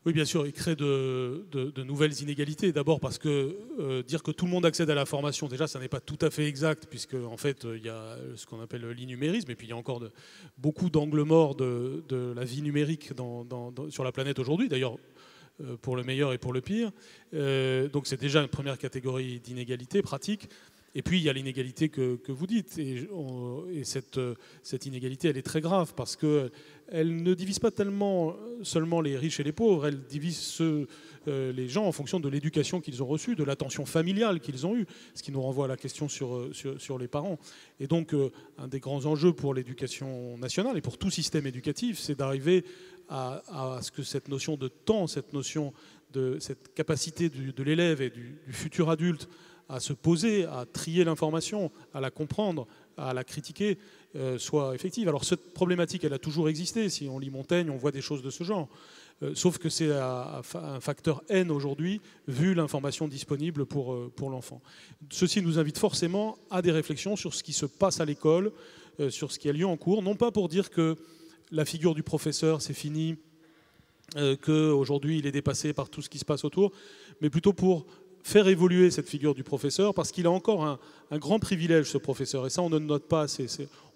Oui, bien sûr, il crée de nouvelles inégalités. D'abord parce que dire que tout le monde accède à la formation, déjà, ça n'est pas tout à fait exact, puisque en fait, il y a ce qu'on appelle l'innumérisme, et puis il y a encore beaucoup d'angles morts de la vie numérique sur la planète aujourd'hui, d'ailleurs, pour le meilleur et pour le pire. Donc c'est déjà une première catégorie d'inégalité pratique. Et puis, il y a l'inégalité que vous dites. Et cette inégalité, elle est très grave parce qu'elle ne divise pas tellement seulement les riches et les pauvres, elle divise les gens en fonction de l'éducation qu'ils ont reçue, de l'attention familiale qu'ils ont eue, ce qui nous renvoie à la question sur les parents. Et donc, un des grands enjeux pour l'éducation nationale et pour tout système éducatif, c'est d'arriver à ce que cette notion de temps, cette notion de cette capacité de l'élève et du futur adulte à se poser, à trier l'information, à la comprendre, à la critiquer, soit effective. Alors cette problématique, elle a toujours existé. Si on lit Montaigne, on voit des choses de ce genre. Sauf que c'est un facteur N aujourd'hui, vu l'information disponible pour l'enfant. Ceci nous invite forcément à des réflexions sur ce qui se passe à l'école, sur ce qui a lieu en cours, non pas pour dire que la figure du professeur, c'est fini, qu'aujourd'hui il est dépassé par tout ce qui se passe autour, mais plutôt pour faire évoluer cette figure du professeur, parce qu'il a encore un grand privilège, ce professeur, et ça on ne note pas assez.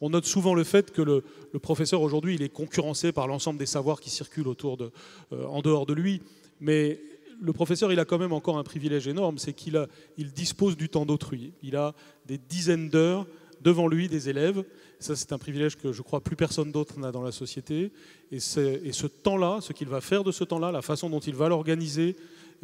On note souvent le fait que le professeur aujourd'hui, il est concurrencé par l'ensemble des savoirs qui circulent en dehors de lui, mais le professeur, il a quand même encore un privilège énorme, c'est qu'il dispose du temps d'autrui. Il a des dizaines d'heures devant lui des élèves. Ça, c'est un privilège que je crois plus personne d'autre n'a dans la société. Et ce temps-là, ce qu'il va faire de ce temps-là, la façon dont il va l'organiser,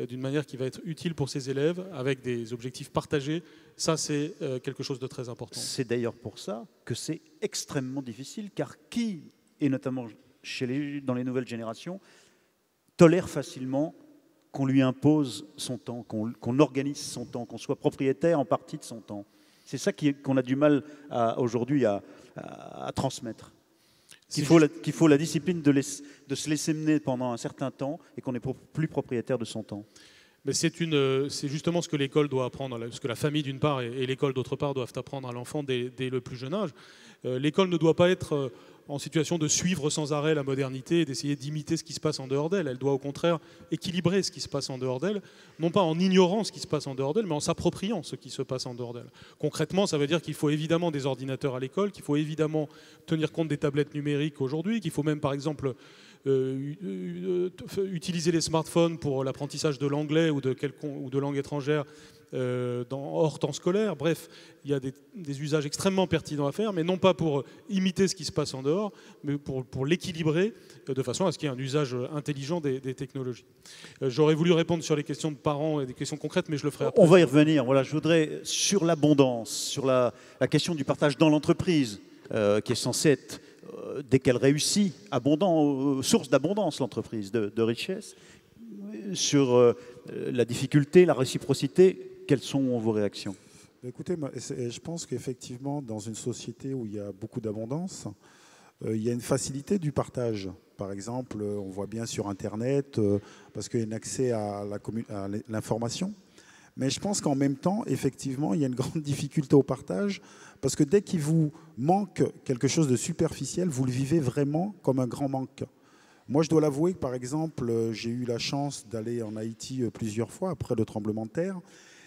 d'une manière qui va être utile pour ses élèves, avec des objectifs partagés, ça c'est quelque chose de très important. C'est d'ailleurs pour ça que c'est extrêmement difficile, car qui, et notamment dans les nouvelles générations, tolère facilement qu'on lui impose son temps, qu'on organise son temps, qu'on soit propriétaire en partie de son temps. C'est ça qu'on a du mal aujourd'hui à transmettre. Qu'il faut la discipline de se laisser mener pendant un certain temps et qu'on n'est plus propriétaire de son temps. Mais c'est justement ce que l'école doit apprendre, ce que la famille d'une part et l'école d'autre part doivent apprendre à l'enfant dès le plus jeune âge. L'école ne doit pas être en situation de suivre sans arrêt la modernité et d'essayer d'imiter ce qui se passe en dehors d'elle. Elle doit au contraire équilibrer ce qui se passe en dehors d'elle, non pas en ignorant ce qui se passe en dehors d'elle, mais en s'appropriant ce qui se passe en dehors d'elle. Concrètement, ça veut dire qu'il faut évidemment des ordinateurs à l'école, qu'il faut évidemment tenir compte des tablettes numériques aujourd'hui, qu'il faut même par exemple utiliser les smartphones pour l'apprentissage de l'anglais ou de langue étrangère hors temps scolaire. Bref, il y a des usages extrêmement pertinents à faire, mais non pas pour imiter ce qui se passe en dehors, mais pour l'équilibrer de façon à ce qu'il y ait un usage intelligent des technologies. J'aurais voulu répondre sur les questions de parents et des questions concrètes, mais je le ferai après. On va y revenir. Voilà, je voudrais, sur l'abondance, sur la question du partage dans l'entreprise, qui est censée être, dès qu'elle réussit, source d'abondance, l'entreprise, de richesse, sur la difficulté, la réciprocité. Quelles sont vos réactions? Écoutez, je pense qu'effectivement, dans une société où il y a beaucoup d'abondance, il y a une facilité du partage. Par exemple, on voit bien sur Internet, parce qu'il y a un accès à l'information. Mais je pense qu'en même temps, effectivement, il y a une grande difficulté au partage, parce que dès qu'il vous manque quelque chose de superficiel, vous le vivez vraiment comme un grand manque. Moi, je dois l'avouer que, par exemple, j'ai eu la chance d'aller en Haïti plusieurs fois après le tremblement de terre.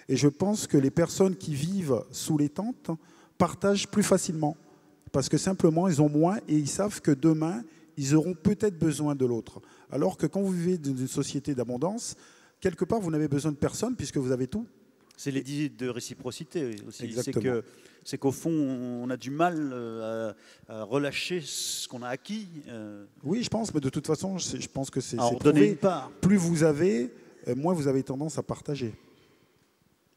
Et je pense que les personnes qui vivent sous les tentes partagent plus facilement. Parce que simplement, ils ont moins et ils savent que demain, ils auront peut-être besoin de l'autre. Alors que quand vous vivez dans une société d'abondance, quelque part, vous n'avez besoin de personne puisque vous avez tout. C'est l'idée de réciprocité aussi. Exactement. C'est qu'au fond, on a du mal à relâcher ce qu'on a acquis. Oui, je pense, mais de toute façon, je pense que c'est donner une part. Plus vous avez, moins vous avez tendance à partager.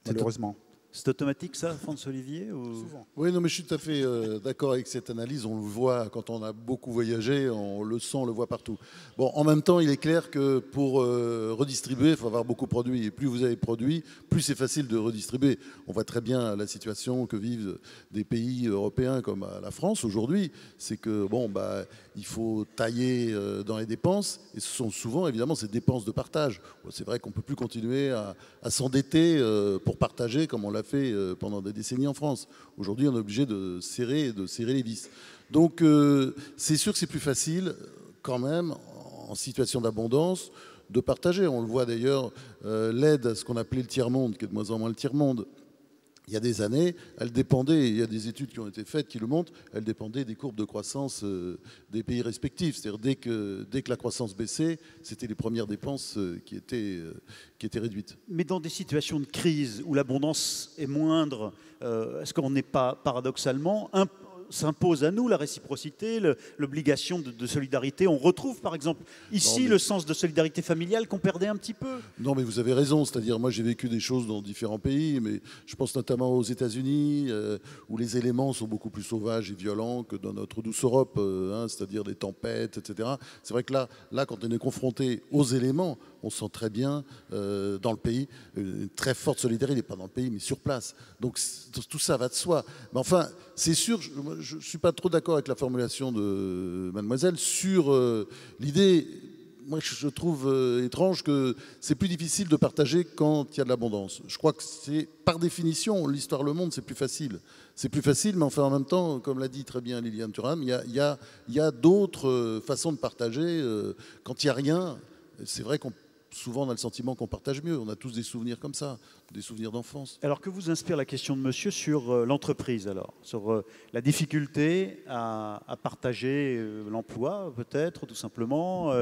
Malheureusement. C'est automatique ça, François-Olivier Souvent. Oui, non, mais je suis tout à fait d'accord avec cette analyse. On le voit quand on a beaucoup voyagé, on le sent, on le voit partout. Bon, en même temps, il est clair que pour redistribuer, il faut avoir beaucoup produit. Et plus vous avez produit, plus c'est facile de redistribuer. On voit très bien la situation que vivent des pays européens comme la France aujourd'hui. C'est que, bon, bah, il faut tailler dans les dépenses. Et ce sont souvent, évidemment, ces dépenses de partage. C'est vrai qu'on ne peut plus continuer à s'endetter pour partager comme on l'a fait pendant des décennies en France. Aujourd'hui, on est obligé de serrer les vis. Donc, c'est sûr que c'est plus facile, quand même, en situation d'abondance, de partager. On le voit d'ailleurs, l'aide à ce qu'on appelait le tiers-monde, qui est de moins en moins le tiers-monde, il y a des années, elle dépendait, il y a des études qui ont été faites qui le montrent, elle dépendait des courbes de croissance des pays respectifs. C'est-à-dire dès que la croissance baissait, c'était les premières dépenses qui étaient réduites. Mais dans des situations de crise où l'abondance est moindre, est-ce qu'on n'est pas paradoxalement s'impose à nous la réciprocité, l'obligation de solidarité? On retrouve par exemple ici le sens de solidarité familiale qu'on perdait un petit peu. Non, mais vous avez raison. C'est-à-dire, moi j'ai vécu des choses dans différents pays, mais je pense notamment aux États-Unis, où les éléments sont beaucoup plus sauvages et violents que dans notre douce Europe, c'est-à-dire des tempêtes, etc. C'est vrai que là, quand on est confronté aux éléments, on sent très bien dans le pays une très forte solidarité, pas dans le pays, mais sur place. Donc tout ça va de soi. Mais enfin, c'est sûr, je ne suis pas trop d'accord avec la formulation de mademoiselle sur l'idée. Moi, je trouve étrange que c'est plus difficile de partager quand il y a de l'abondance. Je crois que c'est, par définition, l'histoire le montre, c'est plus facile. C'est plus facile, mais enfin, en même temps, comme l'a dit très bien Liliane Thuram, il y a d'autres façons de partager. Quand il n'y a rien, c'est vrai qu'on souvent on a le sentiment qu'on partage mieux. On a tous des souvenirs comme ça, des souvenirs d'enfance. Alors que vous inspire la question de monsieur sur l'entreprise, alors, sur la difficulté à partager l'emploi, peut-être, tout simplement,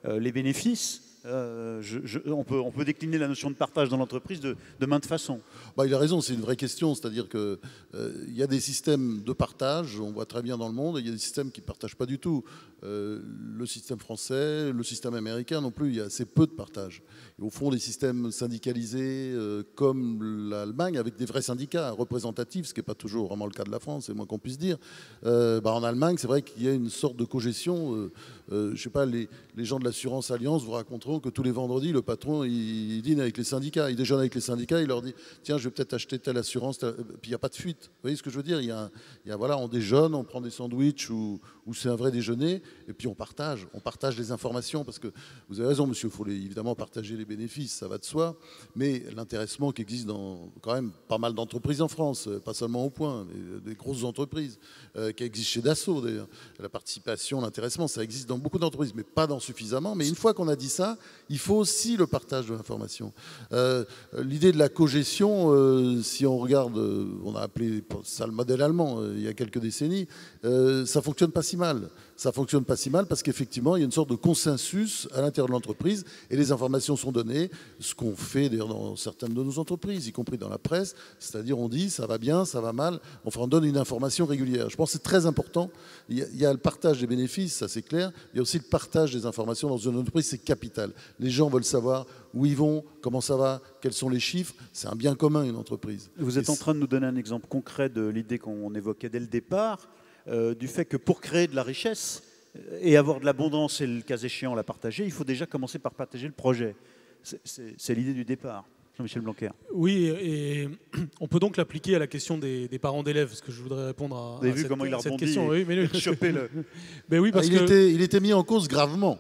les bénéfices. On peut décliner la notion de partage dans l'entreprise de maintes façons. Bah, il a raison, c'est une vraie question. C'est-à-dire qu'il y a des systèmes de partage, on voit très bien dans le monde, et il y a des systèmes qui ne partagent pas du tout. Le système français, le système américain non plus, il y a assez peu de partage. Et au fond, les systèmes syndicalisés comme l'Allemagne, avec des vrais syndicats représentatifs, ce qui n'est pas toujours vraiment le cas de la France, c'est moins qu'on puisse dire, en Allemagne, c'est vrai qu'il y a une sorte de cogestion. Je ne sais pas, les gens de l'assurance Alliance vous raconteront que tous les vendredis, le patron, il dîne avec les syndicats, il déjeune avec les syndicats, il leur dit « Tiens, je vais peut-être acheter telle assurance », puis il n'y a pas de fuite. Vous voyez ce que je veux dire? Voilà, on déjeune, on prend des sandwichs ou c'est un vrai déjeuner, et puis on partage les informations, parce que vous avez raison, monsieur, il faut évidemment partager les bénéfices, ça va de soi, mais l'intéressement qui existe dans quand même pas mal d'entreprises en France, pas seulement au Point, des grosses entreprises, qui existent chez Dassault d'ailleurs, la participation, l'intéressement, ça existe dans beaucoup d'entreprises, mais pas dans suffisamment. Mais une fois qu'on a dit ça, il faut aussi le partage de l'information. L'idée de la cogestion, si on regarde, on a appelé ça le modèle allemand il y a quelques décennies, ça fonctionne pas si mal. Ça fonctionne fonctionne pas si mal parce qu'effectivement, il y a une sorte de consensus à l'intérieur de l'entreprise et les informations sont données, ce qu'on fait d'ailleurs dans certaines de nos entreprises, y compris dans la presse, c'est-à-dire on dit ça va bien, ça va mal, enfin on donne une information régulière. Je pense que c'est très important. Il y a le partage des bénéfices, ça c'est clair. Il y a aussi le partage des informations dans une entreprise, c'est capital. Les gens veulent savoir où ils vont, comment ça va, quels sont les chiffres. C'est un bien commun, une entreprise. Vous êtes en train de nous donner un exemple concret de l'idée qu'on évoquait dès le départ, du fait que pour créer de la richesse et avoir de l'abondance et le cas échéant la partager, il faut déjà commencer par partager le projet. C'est l'idée du départ. Jean-Michel Blanquer. Oui, et on peut donc l'appliquer à la question des parents d'élèves, parce que je voudrais répondre à, Vous avez vu comment il a cette rebondi question. Oui, mais chopé le... Ben oui, parce il était mis en cause gravement.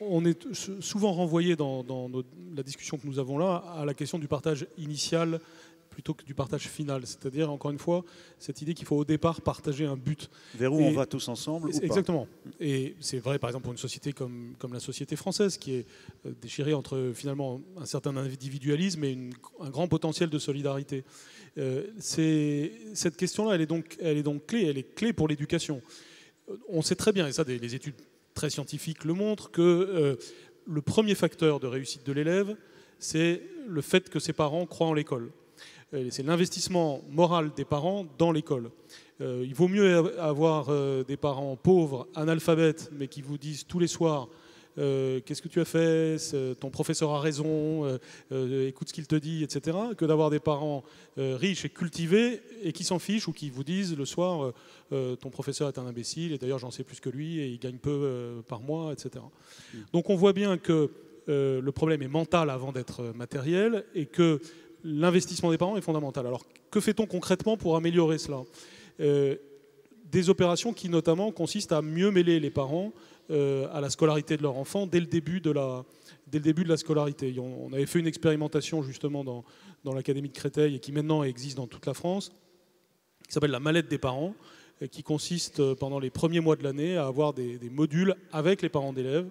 On est souvent renvoyé dans la discussion que nous avons là à la question du partage initial plutôt que du partage final. C'est-à-dire, encore une fois, cette idée qu'il faut au départ partager un but. Vers où on va tous ensemble ou pas. Exactement. Et c'est vrai, par exemple, pour une société comme la société française, qui est déchirée entre, finalement, un certain individualisme et un grand potentiel de solidarité. Cette question-là, elle est donc clé. Elle est clé pour l'éducation. On sait très bien, et ça, les études très scientifiques le montrent, que le premier facteur de réussite de l'élève, c'est le fait que ses parents croient en l'école. C'est l'investissement moral des parents dans l'école. Il vaut mieux avoir des parents pauvres, analphabètes, mais qui vous disent tous les soirs qu'est-ce que tu as fait, ton professeur a raison, écoute ce qu'il te dit, etc., que d'avoir des parents riches et cultivés et qui s'en fichent ou qui vous disent le soir ton professeur est un imbécile et d'ailleurs j'en sais plus que lui et il gagne peu par mois, etc. Donc on voit bien que le problème est mental avant d'être matériel et que l'investissement des parents est fondamental. Alors, que fait-on concrètement pour améliorer cela ? Des opérations qui, notamment, consistent à mieux mêler les parents à la scolarité de leur enfant dès le début de la scolarité. On avait fait une expérimentation, justement, dans l'Académie de Créteil et qui, maintenant, existe dans toute la France, qui s'appelle la mallette des parents, qui consiste, pendant les premiers mois de l'année, à avoir des modules avec les parents d'élèves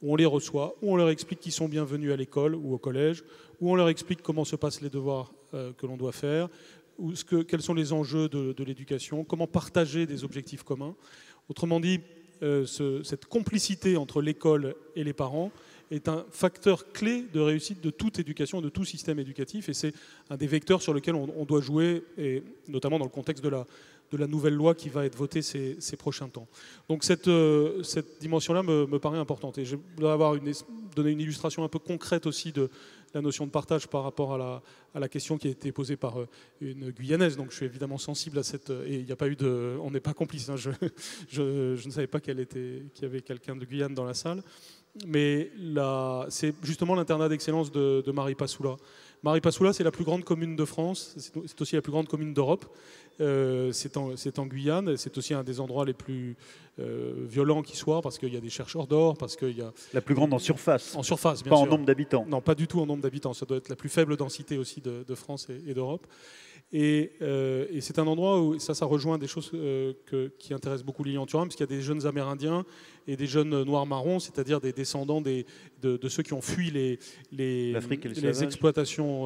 où on les reçoit, où on leur explique qu'ils sont bienvenus à l'école ou au collège, où on leur explique comment se passent les devoirs que l'on doit faire, quels sont les enjeux de l'éducation, comment partager des objectifs communs. Autrement dit, cette complicité entre l'école et les parents est un facteur clé de réussite de toute éducation, de tout système éducatif, et c'est un des vecteurs sur lesquels on doit jouer, et notamment dans le contexte de la nouvelle loi qui va être votée ces prochains temps. Donc cette dimension-là me paraît importante. Et je voudrais donner une illustration un peu concrète aussi de la notion de partage par rapport à la question qui a été posée par une Guyanaise. Donc je suis évidemment sensible à cette... Et il n'y a pas eu de... On n'est pas complices. Hein, je ne savais pas qu'il y avait quelqu'un de Guyane dans la salle. Mais c'est justement l'internat d'excellence de Maripasoula. Maripasoula, c'est la plus grande commune de France, c'est aussi la plus grande commune d'Europe. C'est en Guyane, c'est aussi un des endroits les plus violents qui soit, parce qu'il y a des chercheurs d'or, parce qu'il y a... La plus grande en surface. En surface, bien sûr. sûr. Pas en nombre d'habitants. Non, pas du tout en nombre d'habitants. Ça doit être la plus faible densité aussi de France et d'Europe. Et c'est un endroit où ça rejoint des choses qui intéressent beaucoup Lilian Thuram, parce qu'il y a des jeunes Amérindiens et des jeunes Noirs marrons, c'est-à-dire des descendants de ceux qui ont fui les exploitations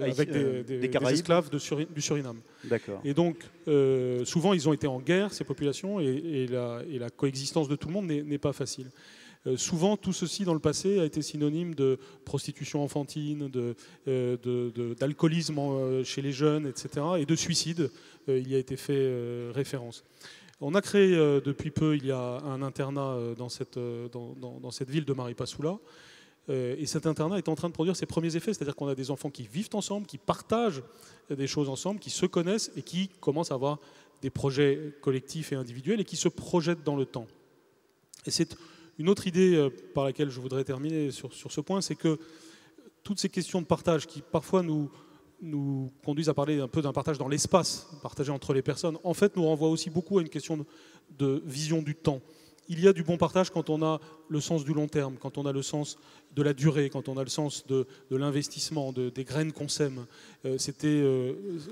avec des esclaves du Suriname. D'accord. Et donc, souvent, ils ont été en guerre, ces populations, et la coexistence de tout le monde n'est pas facile. Souvent, tout ceci dans le passé a été synonyme de prostitution enfantine, d'alcoolisme chez les jeunes, etc., et de suicide. Il y a été fait référence. On a créé depuis peu, il y a un internat dans cette ville de Maripasoula. Et cet internat est en train de produire ses premiers effets, c'est-à-dire qu'on a des enfants qui vivent ensemble, qui partagent des choses ensemble, qui se connaissent et qui commencent à avoir des projets collectifs et individuels et qui se projettent dans le temps. Et c'est une autre idée par laquelle je voudrais terminer sur ce point, c'est que toutes ces questions de partage qui parfois nous conduisent à parler un peu d'un partage dans l'espace, partagé entre les personnes, en fait nous renvoient aussi beaucoup à une question de vision du temps. Il y a du bon partage quand on a le sens du long terme, quand on a le sens de la durée, quand on a le sens de l'investissement, des graines qu'on sème. C'était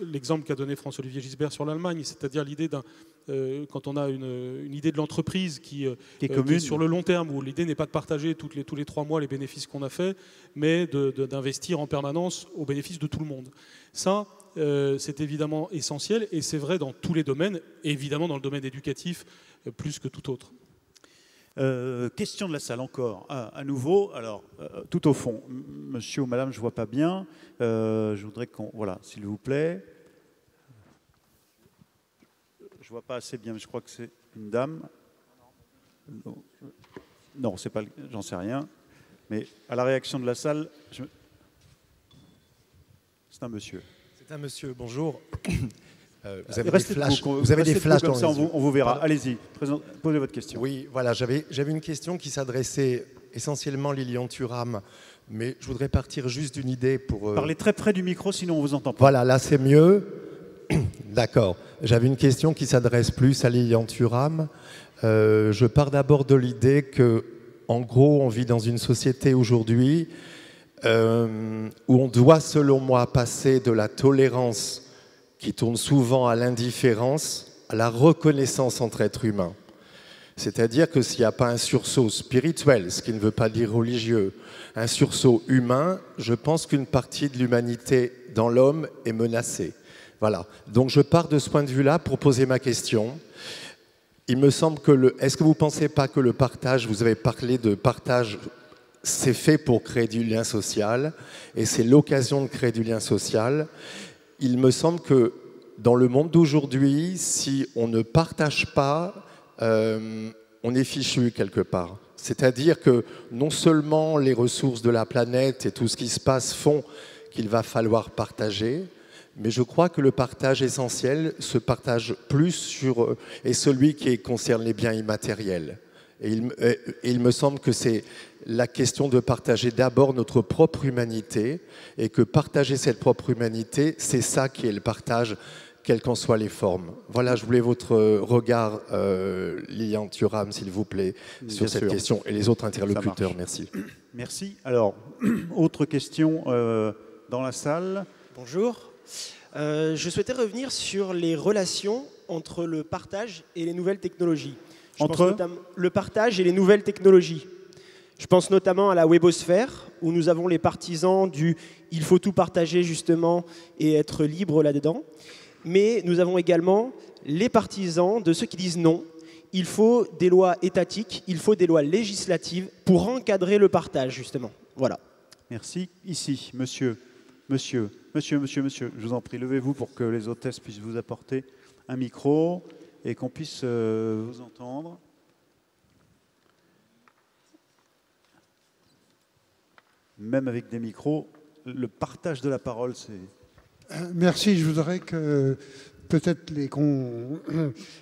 l'exemple qu'a donné François-Olivier Gisbert sur l'Allemagne, c'est-à-dire l'idée quand on a une idée de l'entreprise qui est commune, sur le long terme, où l'idée n'est pas de partager tous les 3 mois les bénéfices qu'on a fait, mais d'investir en permanence au bénéfice de tout le monde. Ça, c'est évidemment essentiel, et c'est vrai dans tous les domaines, évidemment dans le domaine éducatif plus que tout autre. Question de la salle encore, à nouveau, alors tout au fond, monsieur ou madame, je ne vois pas bien, je voudrais qu'on, voilà, s'il vous plaît, je ne vois pas assez bien, mais je crois que c'est une dame, non, c'est pas, j'en sais rien, mais à la réaction de la salle, c'est un monsieur. C'est un monsieur, bonjour. Vous avez des flashs dans les yeux. On vous verra. Allez-y, posez votre question. Oui, voilà, j'avais une question qui s'adressait essentiellement à Lilian Thuram, mais je voudrais partir juste d'une idée pour... Parlez très près du micro, sinon on ne vous entend pas. Voilà, là c'est mieux. D'accord. J'avais une question qui s'adresse plus à Lilian Thuram. Je pars d'abord de l'idée que, en gros, on vit dans une société aujourd'hui où on doit, selon moi, passer de la tolérance qui tourne souvent à l'indifférence, à la reconnaissance entre êtres humains. C'est-à-dire que s'il n'y a pas un sursaut spirituel, ce qui ne veut pas dire religieux, un sursaut humain, je pense qu'une partie de l'humanité dans l'homme est menacée. Voilà. Donc je pars de ce point de vue-là pour poser ma question. Il me semble que est-ce que vous ne pensez pas que le partage, vous avez parlé de partage, c'est fait pour créer du lien social, et c'est l'occasion de créer du lien social. Il me semble que dans le monde d'aujourd'hui, si on ne partage pas, on est fichu quelque part. C'est-à-dire que non seulement les ressources de la planète et tout ce qui se passe font qu'il va falloir partager, mais je crois que le partage essentiel se partage plus est celui qui concerne les biens immatériels. Et il me semble que c'est la question de partager d'abord notre propre humanité, et que partager cette propre humanité, c'est ça qui est le partage, quelles qu'en soient les formes. Voilà, je voulais votre regard, Lilian Thuram, s'il vous plaît, sur cette question, et les autres interlocuteurs. Merci. Merci. Alors, autre question dans la salle. Bonjour. Je souhaitais revenir sur les relations entre le partage et les nouvelles technologies. Le partage et les nouvelles technologies. Je pense notamment à la webosphère, où nous avons les partisans du « il faut tout partager justement et être libre là-dedans ». Mais nous avons également les partisans de ceux qui disent non, il faut des lois étatiques, il faut des lois législatives pour encadrer le partage justement. Voilà. Merci. Ici, monsieur. Je vous en prie, levez-vous pour que les hôtesses puissent vous apporter un micro et qu'on puisse vous entendre. Même avec des micros, le partage de la parole, c'est... Merci, je voudrais que peut-être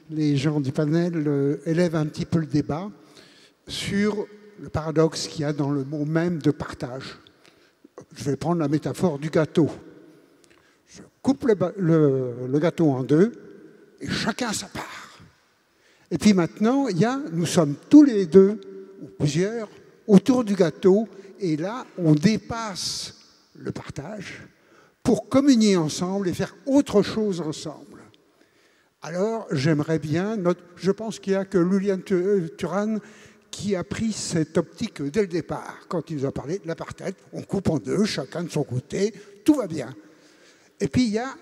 les gens du panel élèvent un petit peu le débat sur le paradoxe qu'il y a dans le mot même de partage. Je vais prendre la métaphore du gâteau. Je coupe le gâteau en deux et chacun sa part. Et puis maintenant, nous sommes tous les deux, ou plusieurs, autour du gâteau, et là, on dépasse le partage pour communier ensemble et faire autre chose ensemble. Alors, j'aimerais bien, je pense qu'il n'y a que Lilian Thuram qui a pris cette optique dès le départ, quand il nous a parlé de l'apartheid. On coupe en deux, chacun de son côté, tout va bien. Et puis, il y a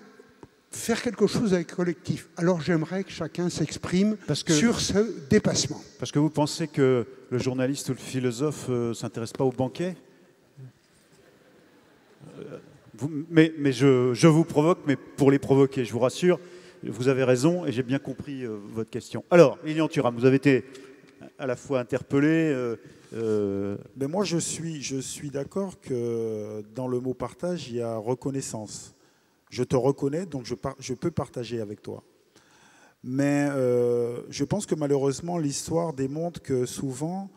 faire quelque chose avec le collectif. Alors, j'aimerais que chacun s'exprime sur ce dépassement. Parce que vous pensez que le journaliste ou le philosophe ne s'intéresse pas aux banquets ? Mais je vous provoque, mais pour les provoquer, je vous rassure, vous avez raison et j'ai bien compris votre question. Alors, Lilian Thuram, vous avez été à la fois interpellé. Mais moi, je suis d'accord que dans le mot partage, il y a reconnaissance. Je te reconnais, donc je peux partager avec toi. Mais je pense que malheureusement, l'histoire démontre que souvent,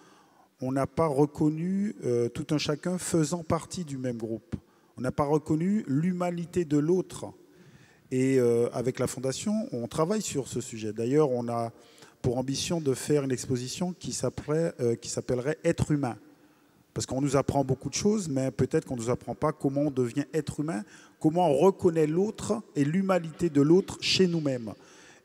on n'a pas reconnu tout un chacun faisant partie du même groupe. On n'a pas reconnu l'humanité de l'autre. Et avec la Fondation, on travaille sur ce sujet. D'ailleurs, on a pour ambition de faire une exposition qui s'appellerait « Être humain ». Parce qu'on nous apprend beaucoup de choses, mais peut-être qu'on ne nous apprend pas comment on devient être humain, comment on reconnaît l'autre et l'humanité de l'autre chez nous-mêmes.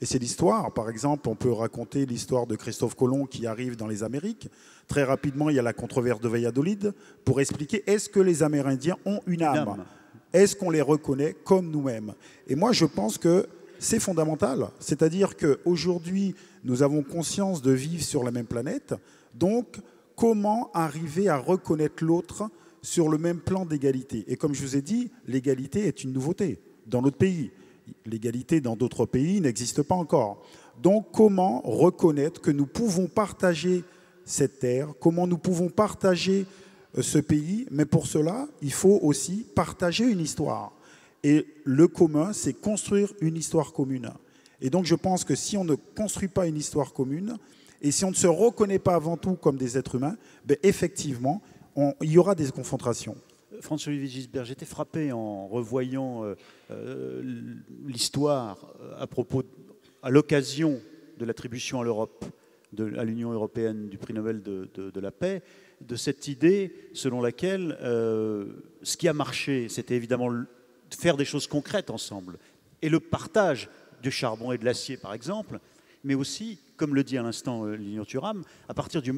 Et c'est l'histoire. Par exemple, on peut raconter l'histoire de Christophe Colomb qui arrive dans les Amériques. Très rapidement, il y a la controverse de Valladolid pour expliquer est-ce que les Amérindiens ont une âme? Est-ce qu'on les reconnaît comme nous-mêmes? Et moi, je pense que c'est fondamental. C'est-à-dire qu'aujourd'hui, nous avons conscience de vivre sur la même planète. Donc, comment arriver à reconnaître l'autre sur le même plan d'égalité? Et comme je vous ai dit, l'égalité est une nouveauté dans notre pays. L'égalité dans d'autres pays n'existe pas encore. Donc, comment reconnaître que nous pouvons partager cette terre, comment nous pouvons partager ce pays, mais pour cela, il faut aussi partager une histoire. Et le commun, c'est construire une histoire commune. Et donc, je pense que si on ne construit pas une histoire commune, et si on ne se reconnaît pas avant tout comme des êtres humains, ben effectivement, il y aura des confrontations. François-Olivier Gisbert, j'étais frappé en revoyant l'histoire à l'occasion de l'attribution à l'Europe, à l'Union européenne du prix Nobel de la paix, de cette idée selon laquelle ce qui a marché, c'était évidemment faire des choses concrètes ensemble, et le partage du charbon et de l'acier, par exemple, mais aussi, comme le dit à l'instant Lilian Thuram,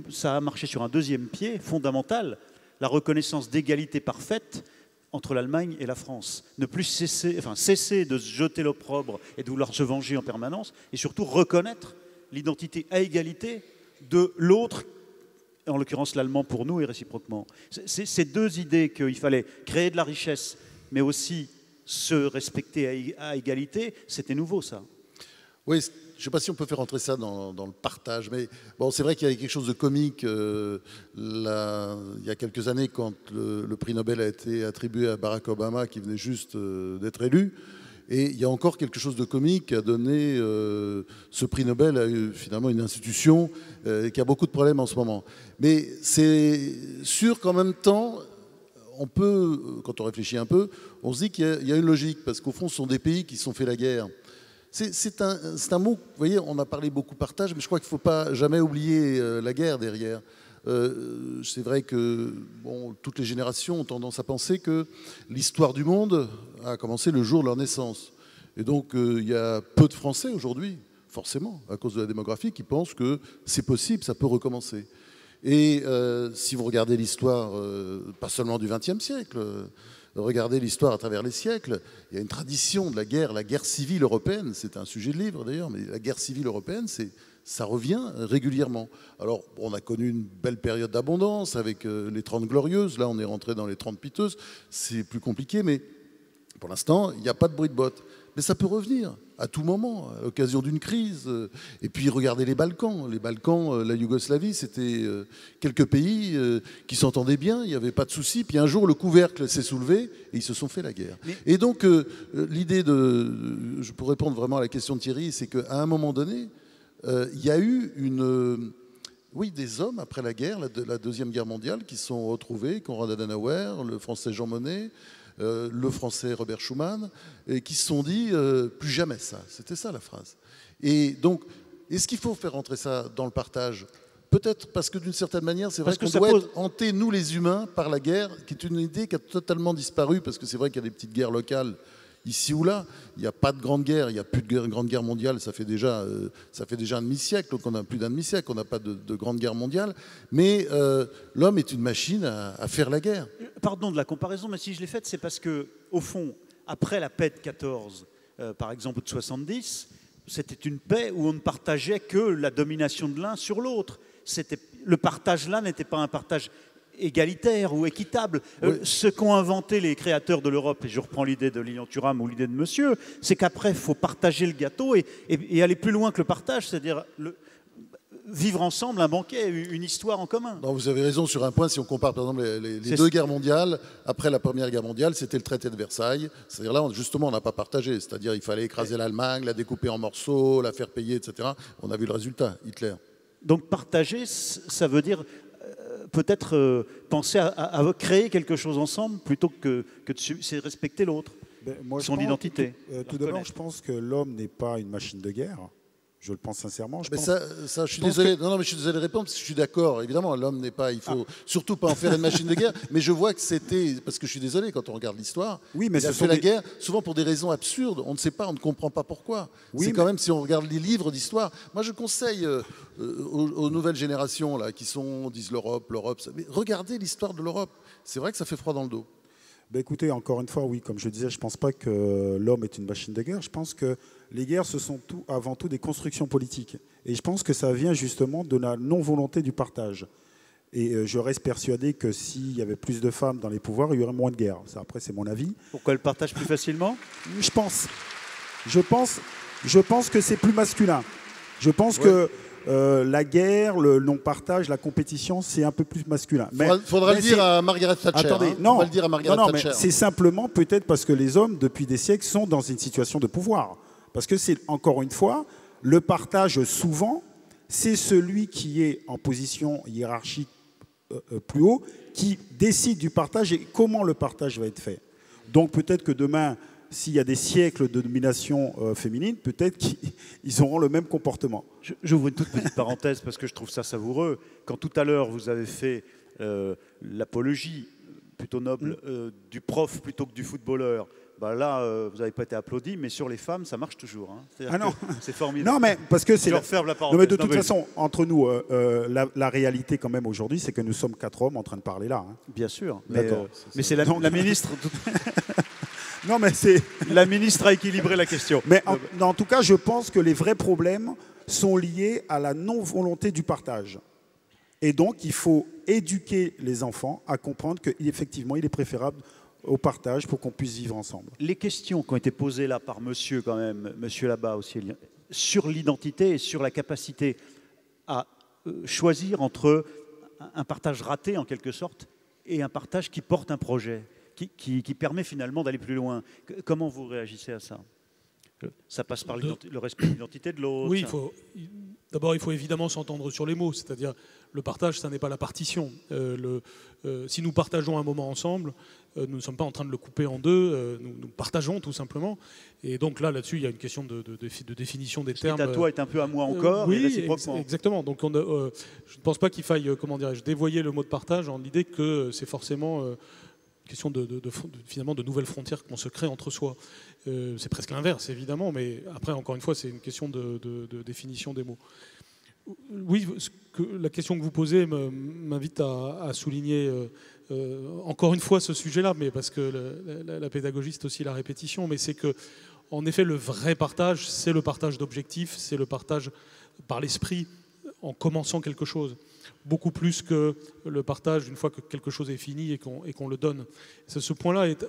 ça a marché sur un deuxième pied fondamental, la reconnaissance d'égalité parfaite entre l'Allemagne et la France. Ne plus cesser de se jeter l'opprobre et de vouloir se venger en permanence, et surtout reconnaître l'identité à égalité de l'autre, en l'occurrence l'allemand pour nous et réciproquement. Ces deux idées qu'il fallait créer de la richesse, mais aussi se respecter à égalité, c'était nouveau, ça. Oui, je ne sais pas si on peut faire entrer ça dans le partage, mais bon, c'est vrai qu'il y avait quelque chose de comique il y a quelques années quand le prix Nobel a été attribué à Barack Obama, qui venait juste d'être élu. Et il y a encore quelque chose de comique à donner ce prix Nobel à finalement une institution qui a beaucoup de problèmes en ce moment. Mais c'est sûr qu'en même temps, on peut, quand on réfléchit un peu, on se dit qu'il y a une logique, parce qu'au fond, ce sont des pays qui se sont fait la guerre. C'est un mot, vous voyez, on a parlé beaucoup partage, mais je crois qu'il ne faut pas jamais oublier la guerre derrière. C'est vrai que bon, toutes les générations ont tendance à penser que l'histoire du monde a commencé le jour de leur naissance. Et donc, il y a peu de Français aujourd'hui, forcément, à cause de la démographie, qui pensent que c'est possible, ça peut recommencer. Et si vous regardez l'histoire, pas seulement du XXe siècle, regardez l'histoire à travers les siècles, il y a une tradition de la guerre civile européenne, c'est un sujet de livre d'ailleurs, mais la guerre civile européenne, ça revient régulièrement. Alors, on a connu une belle période d'abondance avec les 30 glorieuses, là on est rentré dans les 30 piteuses, c'est plus compliqué, mais pour l'instant, il n'y a pas de bruit de botte. Mais ça peut revenir à tout moment, à l'occasion d'une crise. Et puis regardez les Balkans. Les Balkans, la Yougoslavie, c'était quelques pays qui s'entendaient bien, il n'y avait pas de souci. Puis un jour, le couvercle s'est soulevé et ils se sont fait la guerre. Et donc, l'idée pour répondre vraiment à la question de Thierry, c'est qu'à un moment donné, il y a eu des hommes après la guerre, la Deuxième Guerre mondiale, qui se sont retrouvés, Konrad Adenauer, le Français Jean Monnet, le Français Robert Schuman, et qui se sont dit plus jamais ça. C'était ça la phrase. Et donc, est-ce qu'il faut faire entrer ça dans le partage? Peut-être parce que d'une certaine manière, c'est vrai qu'on doit être hantés, nous les humains, par la guerre, qui est une idée qui a totalement disparu, parce que c'est vrai qu'il y a des petites guerres locales ici ou là. Il n'y a pas de grande guerre, il n'y a plus de grande guerre mondiale, ça fait déjà un demi-siècle, donc on a plus d'un demi-siècle, on n'a pas de grande guerre mondiale. Mais l'homme est une machine à faire la guerre. Pardon de la comparaison, mais si je l'ai faite, c'est parce que, au fond, après la paix de 14, par exemple, de 70, c'était une paix où on ne partageait que la domination de l'un sur l'autre. Le partage là n'était pas un partage égalitaire ou équitable. Oui. Ce qu'ont inventé les créateurs de l'Europe, et je reprends l'idée de Lilian Thuram ou l'idée de monsieur, c'est qu'après, il faut partager le gâteau et aller plus loin que le partage, c'est-à-dire vivre ensemble un banquet, une histoire en commun. Non, vous avez raison sur un point, si on compare par exemple les deux guerres mondiales, après la Première Guerre mondiale, c'était le traité de Versailles, c'est-à-dire là, justement, on n'a pas partagé, c'est-à-dire il fallait écraser l'Allemagne, la découper en morceaux, la faire payer, etc. On a vu le résultat, Hitler. Donc partager, ça veut dire peut-être penser à créer quelque chose ensemble plutôt que de respecter l'autre, son identité. Tout d'abord, je pense que l'homme n'est pas une machine de guerre. Je le pense sincèrement. Je suis désolé. Non, mais je suis désolé de répondre parce que je suis d'accord. Évidemment, l'homme n'est pas. Il faut surtout pas en faire une machine de guerre. Mais je vois que c'était parce que je suis désolé quand on regarde l'histoire. Oui, mais il a fait la guerre souvent pour des raisons absurdes. On ne sait pas, on ne comprend pas pourquoi. Oui, c'est quand même si on regarde les livres d'histoire. Moi, je conseille aux nouvelles générations là qui disent l'Europe. Mais regardez l'histoire de l'Europe. C'est vrai que ça fait froid dans le dos. Ben écoutez, encore une fois, oui, comme je disais, je ne pense pas que l'homme est une machine de guerre. Je pense que les guerres, ce sont avant tout des constructions politiques. Et je pense que ça vient justement de la non-volonté du partage. Et je reste persuadé que s'il y avait plus de femmes dans les pouvoirs, il y aurait moins de guerres. Ça, après, c'est mon avis. Pourquoi elles partagent plus facilement ? Je pense que c'est plus masculin. Je pense que la guerre, le non-partage, la compétition, c'est un peu plus masculin. Il faudra le dire à Margaret Thatcher. Attendez, on va le dire à Margaret Thatcher. Mais c'est simplement peut-être parce que les hommes, depuis des siècles, sont dans une situation de pouvoir. Parce que c'est, encore une fois, le partage, souvent, c'est celui qui est en position hiérarchique plus haut, qui décide du partage et comment le partage va être fait. Donc peut-être que demain, s'il y a des siècles de domination féminine, peut-être qu'ils auront le même comportement. J'ouvre une toute petite parenthèse parce que je trouve ça savoureux. Quand tout à l'heure, vous avez fait l'apologie plutôt noble du prof plutôt que du footballeur, bah là, vous n'avez pas été applaudi, mais sur les femmes, ça marche toujours. Hein. Ah non, c'est formidable. Non, mais parce que c'est. Je referme la parenthèse. Non, mais de toute façon, entre nous, la réalité quand même aujourd'hui, c'est que nous sommes 4 hommes en train de parler là. Hein. Bien sûr. D'accord. Mais c'est la ministre. Non, mais c'est. La ministre a équilibré la question. Mais en tout cas, je pense que les vrais problèmes sont liés à la non-volonté du partage. Et donc, il faut éduquer les enfants à comprendre qu'effectivement, il est préférable au partage pour qu'on puisse vivre ensemble. Les questions qui ont été posées là par monsieur, quand même, monsieur là-bas aussi, sur l'identité et sur la capacité à choisir entre un partage raté, en quelque sorte, et un partage qui porte un projet, qui permet finalement d'aller plus loin. Comment vous réagissez à ça ? Ça passe par le respect de l'identité de l'autre. Oui, d'abord, il faut évidemment s'entendre sur les mots, c'est-à-dire le partage, ça n'est pas la partition. Si nous partageons un moment ensemble, nous ne sommes pas en train de le couper en deux, nous partageons tout simplement. Et donc là-dessus, il y a une question de définition des termes. Ce qui est à toi est un peu à moi encore, et réciproquement. Exactement. Donc je ne pense pas qu'il faille, dévoyer le mot de partage en l'idée que c'est forcément question finalement de nouvelles frontières qu'on se crée entre soi. C'est presque l'inverse, évidemment, mais après, encore une fois, c'est une question de définition des mots. Oui, la question que vous posez m'invite à souligner encore une fois ce sujet-là, mais parce que la pédagogie, c'est aussi la répétition, mais c'est que, en effet, le vrai partage, c'est le partage d'objectifs, c'est le partage par l'esprit, en commençant quelque chose. Beaucoup plus que le partage une fois que quelque chose est fini et qu'on le donne. Ce point-là est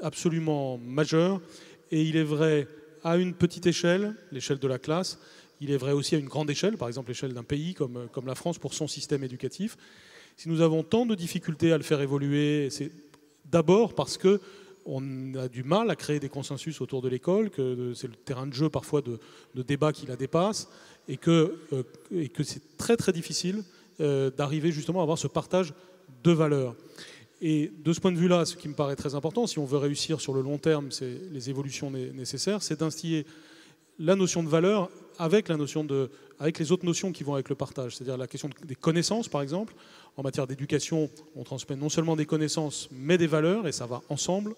absolument majeur, et il est vrai à une petite échelle, l'échelle de la classe, il est vrai aussi à une grande échelle, par exemple l'échelle d'un pays comme la France pour son système éducatif. Si nous avons tant de difficultés à le faire évoluer, c'est d'abord parce qu'on a du mal à créer des consensus autour de l'école, que c'est le terrain de jeu parfois de débats qui la dépassent, et que c'est très très difficile d'arriver justement à avoir ce partage de valeurs. Et de ce point de vue-là, ce qui me paraît très important, si on veut réussir sur le long terme, c'est les évolutions nécessaires, c'est d'instiller la notion de valeur avec les autres notions qui vont avec le partage. C'est-à-dire la question des connaissances, par exemple. En matière d'éducation, on transmet non seulement des connaissances, mais des valeurs, et ça va ensemble.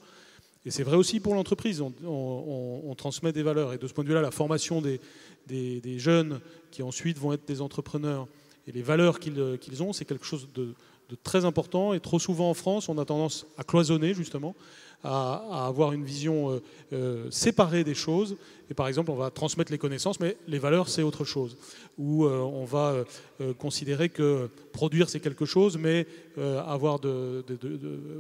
Et c'est vrai aussi pour l'entreprise, on transmet des valeurs. Et de ce point de vue-là, la formation des jeunes qui ensuite vont être des entrepreneurs, et les valeurs qu'ils ont, c'est quelque chose de très important. Et trop souvent en France, on a tendance à cloisonner, justement, à avoir une vision séparée des choses. Et par exemple, on va transmettre les connaissances, mais les valeurs, c'est autre chose. Ou on va considérer que produire, c'est quelque chose, mais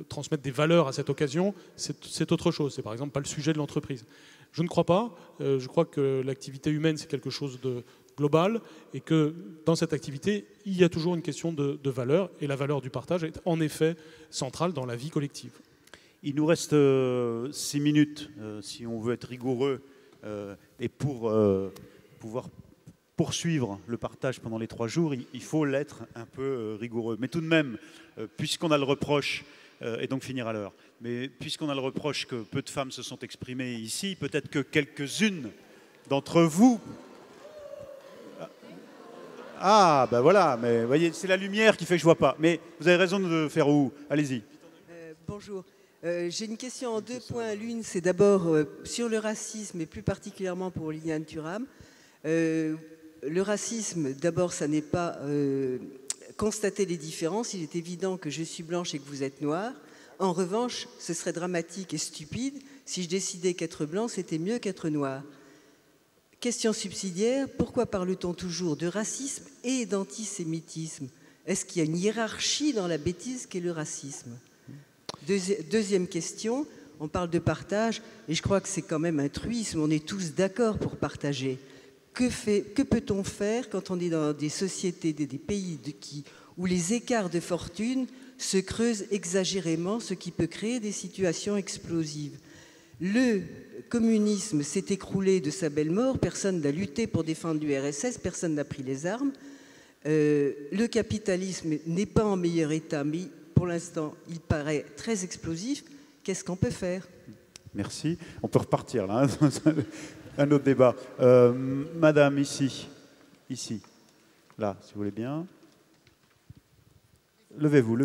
transmettre des valeurs à cette occasion, c'est autre chose. C'est par exemple pas le sujet de l'entreprise. Je ne crois pas. Je crois que l'activité humaine, c'est quelque chose de global, et que dans cette activité, il y a toujours une question de valeur, et la valeur du partage est en effet centrale dans la vie collective. Il nous reste 6 minutes, si on veut être rigoureux, et pour pouvoir poursuivre le partage pendant les 3 jours, il faut l'être un peu rigoureux. Mais tout de même, puisqu'on a le reproche, et donc finir à l'heure, mais puisqu'on a le reproche que peu de femmes se sont exprimées ici, peut-être que quelques-unes d'entre vous Ah, ben voilà, mais vous voyez, c'est la lumière qui fait que je ne vois pas. Mais vous avez raison de faire où? Allez-y. Bonjour. J'ai une question en 2 points. L'une, c'est d'abord sur le racisme, et plus particulièrement pour Liliane Thuram. Le racisme, d'abord, ça n'est pas constater les différences. Il est évident que je suis blanche et que vous êtes noire. En revanche, ce serait dramatique et stupide si je décidais qu'être blanc, c'était mieux qu'être noir. Question subsidiaire, pourquoi parle-t-on toujours de racisme et d'antisémitisme? Est-ce qu'il y a une hiérarchie dans la bêtise qu'est le racisme? Deuxième question, on parle de partage, et je crois que c'est quand même un truisme, on est tous d'accord pour partager. Que peut-on faire quand on est dans des sociétés, des pays où les écarts de fortune se creusent exagérément, ce qui peut créer des situations explosives? Le communisme s'est écroulé de sa belle mort, personne n'a lutté pour défendre l'URSS, personne n'a pris les armes. Le capitalisme n'est pas en meilleur état, mais pour l'instant, il paraît très explosif. Qu'est-ce qu'on peut faire? Merci. On peut repartir là. Un autre débat. Madame, ici. Ici. Là, si vous voulez bien. Levez-vous.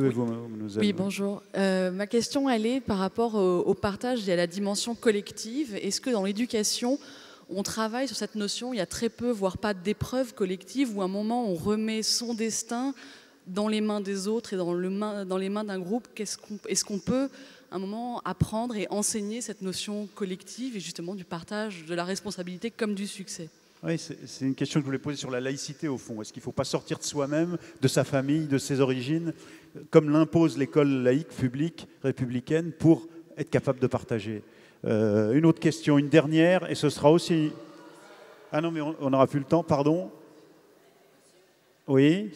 Oui, bonjour. Ma question, elle est par rapport au partage et à la dimension collective. Est-ce que dans l'éducation, on travaille sur cette notion? Il y a très peu, voire pas d'épreuves collectives, où à un moment, on remet son destin dans les mains des autres et dans les mains d'un groupe. Est-ce qu'on peut, à un moment, apprendre et enseigner cette notion collective et justement du partage de la responsabilité comme du succès? Oui, c'est une question que je voulais poser sur la laïcité, au fond. Est-ce qu'il ne faut pas sortir de soi-même, de sa famille, de ses origines, comme l'impose l'école laïque, publique, républicaine, pour être capable de partager? Une autre question, une dernière, et ce sera aussi... Ah non, mais on n'aura plus le temps, pardon. Oui,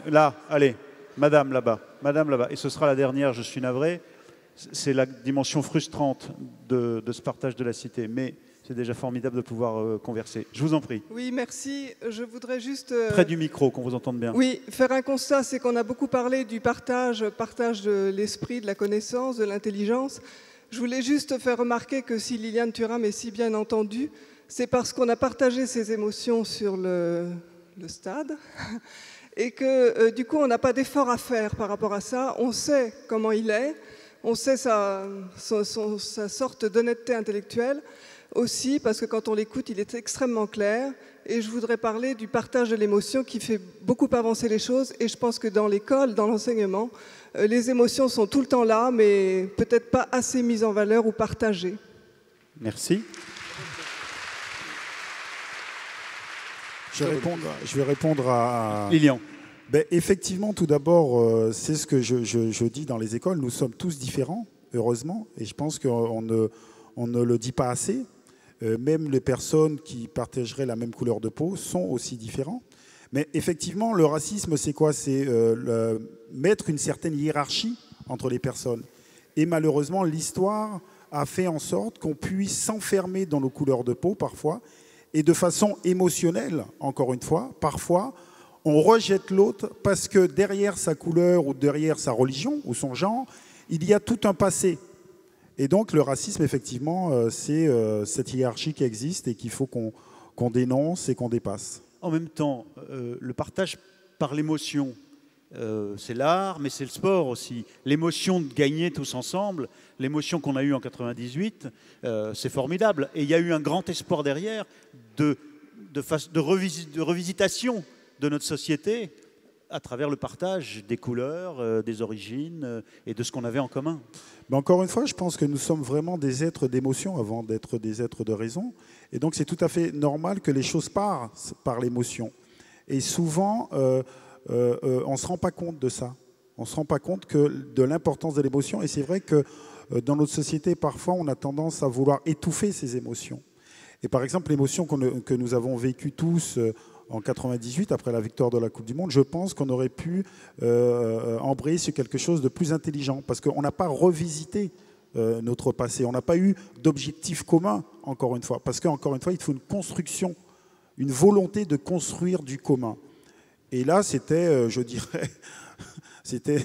là, allez, madame là-bas, et ce sera la dernière, je suis navré. C'est la dimension frustrante de ce partage de la cité, mais c'est déjà formidable de pouvoir converser. Je vous en prie. Oui, merci. Je voudrais juste... Près du micro, qu'on vous entende bien. Oui, faire un constat, c'est qu'on a beaucoup parlé du partage de l'esprit, de la connaissance, de l'intelligence. Je voulais juste faire remarquer que si Liliane Thuram est si bien entendue, c'est parce qu'on a partagé ses émotions sur le stade et que du coup, on n'a pas d'effort à faire par rapport à ça. On sait comment il est, on sait sa sorte d'honnêteté intellectuelle. Aussi, parce que quand on l'écoute, il est extrêmement clair. Et je voudrais parler du partage de l'émotion qui fait beaucoup avancer les choses. Et je pense que dans l'école, dans l'enseignement, les émotions sont tout le temps là, mais peut-être pas assez mises en valeur ou partagées. Merci. Je vais répondre à... Lilian. Ben, effectivement, tout d'abord, c'est ce que je dis dans les écoles. Nous sommes tous différents, heureusement. Et je pense qu'on ne le dit pas assez. Même les personnes qui partageraient la même couleur de peau sont aussi différents. Mais effectivement, le racisme, c'est quoi? C'est mettre une certaine hiérarchie entre les personnes. Et malheureusement, l'histoire a fait en sorte qu'on puisse s'enfermer dans nos couleurs de peau parfois, et de façon émotionnelle, encore une fois, parfois, on rejette l'autre parce que derrière sa couleur ou derrière sa religion ou son genre, il y a tout un passé. Et donc le racisme, effectivement, c'est cette hiérarchie qui existe et qu'il faut qu'on dénonce et qu'on dépasse. En même temps, le partage par l'émotion, c'est l'art, mais c'est le sport aussi. L'émotion de gagner tous ensemble, l'émotion qu'on a eue en 98, c'est formidable. Et il y a eu un grand espoir derrière de revisitation de notre société à travers le partage des couleurs, des origines et de ce qu'on avait en commun. Mais encore une fois, je pense que nous sommes vraiment des êtres d'émotion avant d'être des êtres de raison. Et donc c'est tout à fait normal que les choses passent par l'émotion. Et souvent, on ne se rend pas compte de ça. On ne se rend pas compte de l'importance de l'émotion. Et c'est vrai que dans notre société, parfois, on a tendance à vouloir étouffer ces émotions. Et par exemple, l'émotion que nous avons vécue tous en 98, après la victoire de la Coupe du Monde, je pense qu'on aurait pu embrayer sur quelque chose de plus intelligent, parce qu'on n'a pas revisité notre passé, on n'a pas eu d'objectif commun, encore une fois, parce qu'encore une fois, il faut une construction, une volonté de construire du commun. Et là, c'était, je dirais, c'était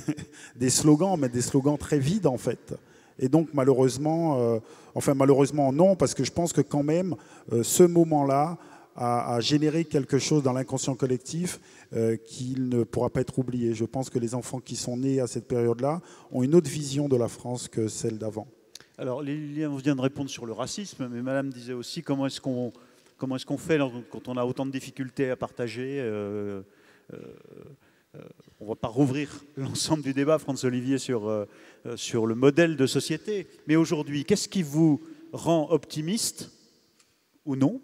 des slogans, mais des slogans très vides, en fait. Et donc, malheureusement, enfin malheureusement non, parce que je pense que quand même, ce moment-là à générer quelque chose dans l'inconscient collectif qui ne pourra pas être oublié. Je pense que les enfants qui sont nés à cette période-là ont une autre vision de la France que celle d'avant. Alors, Liliane vient de répondre sur le racisme, mais Madame disait aussi comment est-ce qu'on fait quand on a autant de difficultés à partager. On ne va pas rouvrir l'ensemble du débat, Franz-Olivier, sur le modèle de société. Mais aujourd'hui, qu'est-ce qui vous rend optimiste ou non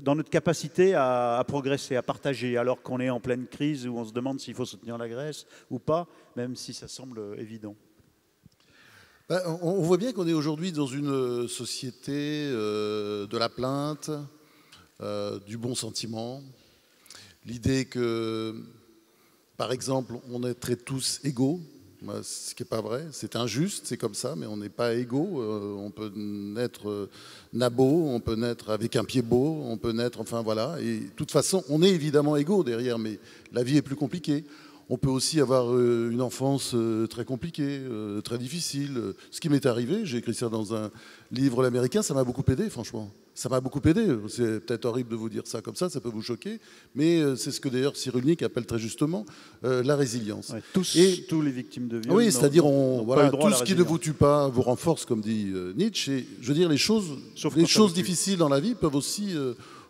dans notre capacité à progresser, à partager, alors qu'on est en pleine crise où on se demande s'il faut soutenir la Grèce ou pas, même si ça semble évident? On voit bien qu'on est aujourd'hui dans une société de la plainte, du bon sentiment. L'idée que, par exemple, on est tous égaux, ce qui n'est pas vrai, c'est injuste, c'est comme ça, mais on n'est pas égaux. On peut naître nabo, on peut naître avec un pied beau, on peut naître, enfin voilà. Et de toute façon, on est évidemment égaux derrière, mais la vie est plus compliquée. On peut aussi avoir une enfance très compliquée, très difficile. Ce qui m'est arrivé, j'ai écrit ça dans un livre américain, ça m'a beaucoup aidé, franchement. Ça m'a beaucoup aidé. C'est peut-être horrible de vous dire ça comme ça peut vous choquer, mais c'est ce que d'ailleurs Cyrulnik appelle très justement la résilience. Ouais, tous les victimes de viol. Oui, c'est-à-dire voilà, tout ce qui ne vous tue pas vous renforce, comme dit Nietzsche. Et, je veux dire, les choses difficiles dans la vie peuvent aussi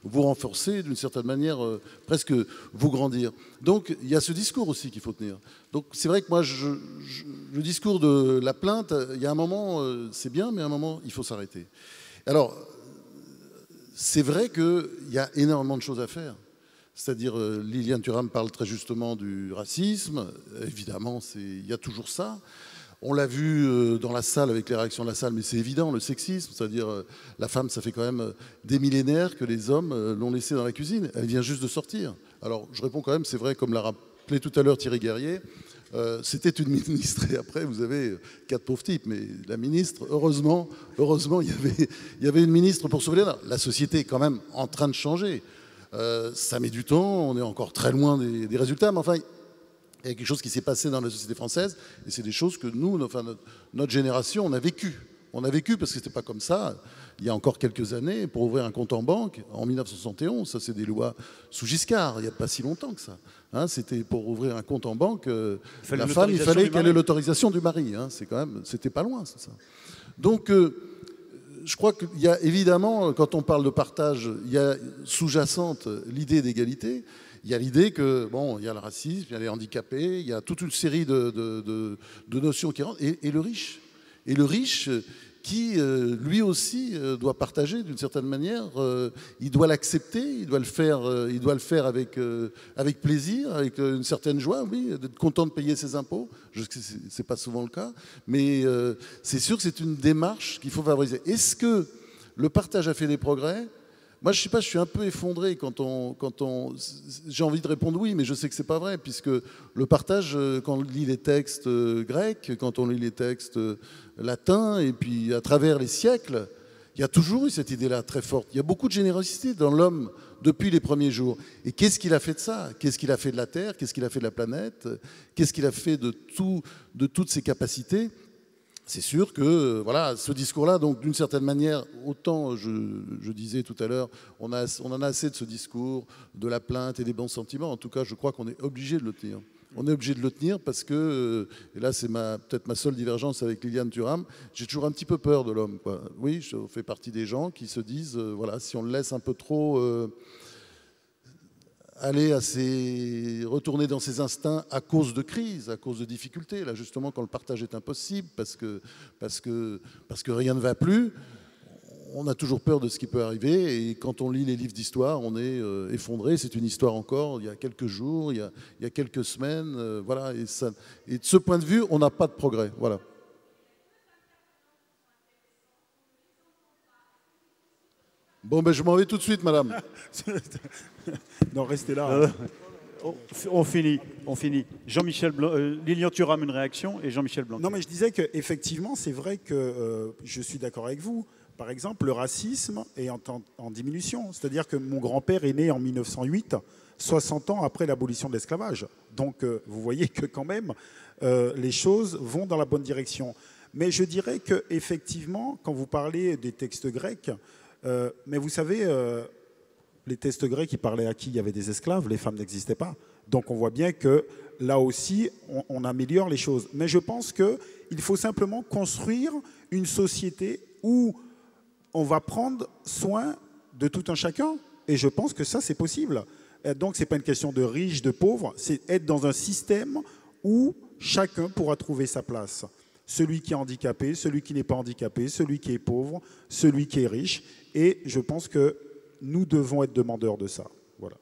vous renforcer, d'une certaine manière, presque vous grandir. Donc, il y a ce discours aussi qu'il faut tenir. Donc, c'est vrai que moi, le discours de la plainte, il y a un moment, c'est bien, mais à un moment, il faut s'arrêter. Alors, c'est vrai qu'il y a énormément de choses à faire. C'est-à-dire, Liliane Thuram parle très justement du racisme. Évidemment, il y a toujours ça. On l'a vu dans la salle, avec les réactions de la salle, mais c'est évident, le sexisme, c'est-à-dire la femme, ça fait quand même des millénaires que les hommes l'ont laissée dans la cuisine. Elle vient juste de sortir. Alors, je réponds quand même, c'est vrai, comme l'a rappelé tout à l'heure Thierry Guerrier, c'était une ministre, et après, vous avez 4 pauvres types, mais la ministre, heureusement, il y avait une ministre pour sauver la société est quand même en train de changer. Ça met du temps, on est encore très loin des résultats, mais enfin, il y a quelque chose qui s'est passé dans la société française, et c'est des choses que nous, enfin, notre génération, on a vécu. On a vécu parce que c'était pas comme ça. Il y a encore quelques années, pour ouvrir un compte en banque, en 1971, ça c'est des lois sous Giscard, il n'y a pas si longtemps que ça. Hein, c'était pour ouvrir un compte en banque, la femme, il fallait qu'elle ait l'autorisation du mari. Hein, c'est quand même, c'était pas loin, c'est ça. Donc, je crois qu'il y a évidemment, quand on parle de partage, il y a sous-jacente l'idée d'égalité. Il y a l'idée que, bon, il y a le racisme, il y a les handicapés, il y a toute une série de notions qui rentrent, et le riche. Et le riche qui, lui aussi, doit partager d'une certaine manière, il doit l'accepter, il doit le faire avec plaisir, avec une certaine joie, oui, d'être content de payer ses impôts. Je sais que ce n'est pas souvent le cas, mais c'est sûr que c'est une démarche qu'il faut favoriser. Est-ce que le partage a fait des progrès ? Moi, je ne sais pas, je suis un peu effondré quand on j'ai envie de répondre oui, mais je sais que ce n'est pas vrai, puisque le partage, quand on lit les textes grecs, quand on lit les textes latins, et puis à travers les siècles, il y a toujours eu cette idée-là très forte. Il y a beaucoup de générosité dans l'homme depuis les premiers jours. Et qu'est-ce qu'il a fait de ça? Qu'est-ce qu'il a fait de la Terre? Qu'est-ce qu'il a fait de la planète? Qu'est-ce qu'il a fait de toutes ses capacités? C'est sûr que voilà, ce discours-là, donc d'une certaine manière, autant je disais tout à l'heure, on en a assez de ce discours, de la plainte et des bons sentiments. En tout cas, je crois qu'on est obligé de le tenir. On est obligé de le tenir parce que, et là c'est peut-être ma seule divergence avec Liliane Thuram, j'ai toujours un petit peu peur de l'homme. Oui, je fais partie des gens qui se disent, voilà, si on le laisse un peu trop aller retourner dans ses instincts à cause de crise, à cause de difficultés. Là, justement, quand le partage est impossible, parce que rien ne va plus, on a toujours peur de ce qui peut arriver. Et quand on lit les livres d'histoire, on est effondré. C'est une histoire encore, il y a quelques jours, il y a quelques semaines. Voilà. Et de ce point de vue, on n'a pas de progrès. Voilà. Bon, ben, je m'en vais tout de suite, madame. Non, restez là. On finit. Jean-Michel Lilian Thuram, une réaction, et Jean-Michel Blanquer. Non, mais je disais qu'effectivement, c'est vrai que je suis d'accord avec vous. Par exemple, le racisme est en diminution. C'est-à-dire que mon grand-père est né en 1908, 60 ans après l'abolition de l'esclavage. Donc, vous voyez que quand même, les choses vont dans la bonne direction. Mais je dirais qu'effectivement, quand vous parlez des textes grecs, mais vous savez, les tests grecs, ils parlaient à qui? Il y avait des esclaves, les femmes n'existaient pas. Donc on voit bien que là aussi, on améliore les choses. Mais je pense qu'il faut simplement construire une société où on va prendre soin de tout un chacun. Et je pense que ça, c'est possible. Et donc, ce n'est pas une question de riche, de pauvre, c'est être dans un système où chacun pourra trouver sa place. Celui qui est handicapé, celui qui n'est pas handicapé, celui qui est pauvre, celui qui est riche. Et je pense que nous devons être demandeurs de ça. Voilà.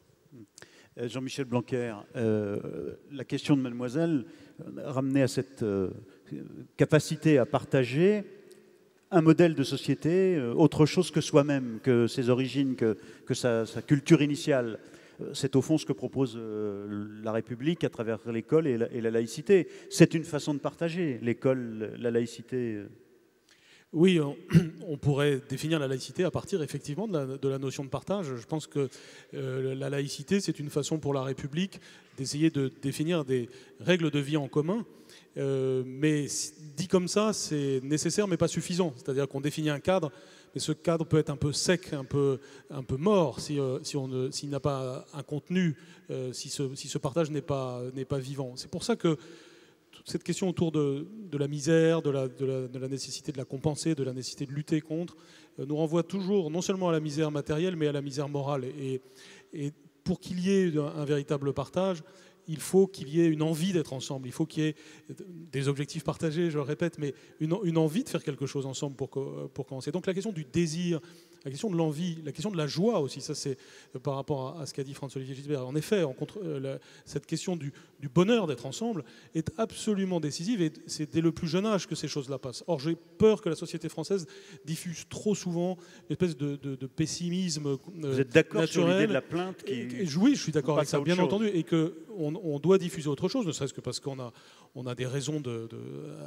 Jean-Michel Blanquer, la question de mademoiselle ramenait à cette capacité à partager un modèle de société, autre chose que soi-même, que ses origines, que sa culture initiale. C'est au fond ce que propose la République à travers l'école et la laïcité. C'est une façon de partager, l'école, la laïcité. Oui, on pourrait définir la laïcité à partir effectivement de la notion de partage. Je pense que la laïcité, c'est une façon pour la République d'essayer de définir des règles de vie en commun. Mais dit comme ça, c'est nécessaire mais pas suffisant. C'est-à-dire qu'on définit un cadre, mais ce cadre peut être un peu sec, un peu mort s'il n'a pas un contenu, si ce partage n'est pas vivant. C'est pour ça que toute cette question autour de la misère, de la nécessité de la compenser, de la nécessité de lutter contre, nous renvoie toujours non seulement à la misère matérielle, mais à la misère morale. Et pour qu'il y ait un véritable partage, il faut qu'il y ait une envie d'être ensemble, il faut qu'il y ait des objectifs partagés, je le répète, mais une envie de faire quelque chose ensemble pour commencer. Donc la question du désir, la question de l'envie, la question de la joie aussi, ça c'est par rapport à ce qu'a dit Franz-Olivier Gisbert. En effet, cette question du bonheur d'être ensemble est absolument décisive et c'est dès le plus jeune âge que ces choses-là passent. Or, j'ai peur que la société française diffuse trop souvent une espèce de pessimisme naturel. Vous êtes d'accord sur l'idée de la plainte Oui, je suis d'accord avec ça, bien entendu, et qu'on doit diffuser autre chose, ne serait-ce que parce qu'on a des raisons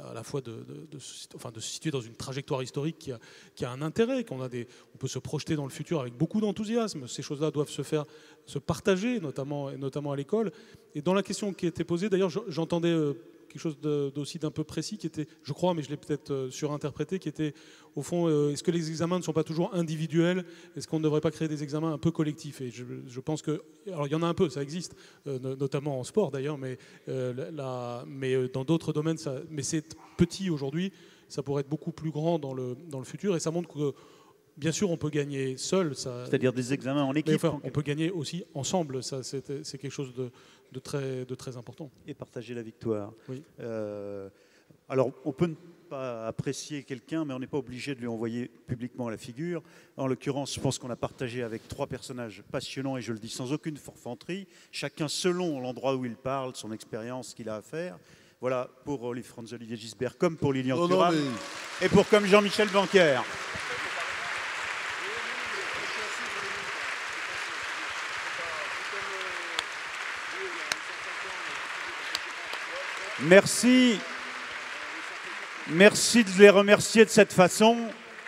à la fois de se situer dans une trajectoire historique qui a un intérêt, on peut se projeter dans le futur avec beaucoup d'enthousiasme. Ces choses-là doivent se partager, notamment à l'école. Et dans la question qui était posée, d'ailleurs, j'entendais quelque chose d'aussi d'un peu précis qui était, je crois, mais je l'ai peut-être surinterprété, qui était, au fond, est-ce que les examens ne sont pas toujours individuels? Est-ce qu'on ne devrait pas créer des examens un peu collectifs? Et je pense que, alors il y en a un peu, ça existe, notamment en sport d'ailleurs, mais dans d'autres domaines, mais c'est petit aujourd'hui, ça pourrait être beaucoup plus grand dans le futur, et ça montre que, bien sûr, on peut gagner seul. C'est-à-dire des examens en équipe. Enfin, on peut gagner aussi ensemble. Ça, c'est quelque chose de très important. Et partager la victoire. Oui. Alors, on peut ne pas apprécier quelqu'un, mais on n'est pas obligé de lui envoyer publiquement à la figure. En l'occurrence, je pense qu'on a partagé avec 3 personnages passionnants, et je le dis sans aucune forfanterie, chacun selon l'endroit où il parle, son expérience qu'il a à faire. Voilà, pour Franz-Olivier Gisbert, comme pour Lilian Thuram, et comme Jean-Michel Blanquer. Merci de les remercier de cette façon.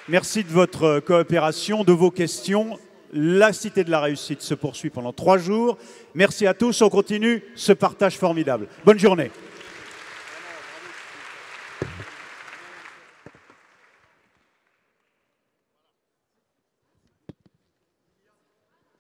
Merci de votre coopération, de vos questions. La Cité de la Réussite se poursuit pendant 3 jours. Merci à tous. On continue ce partage formidable. Bonne journée.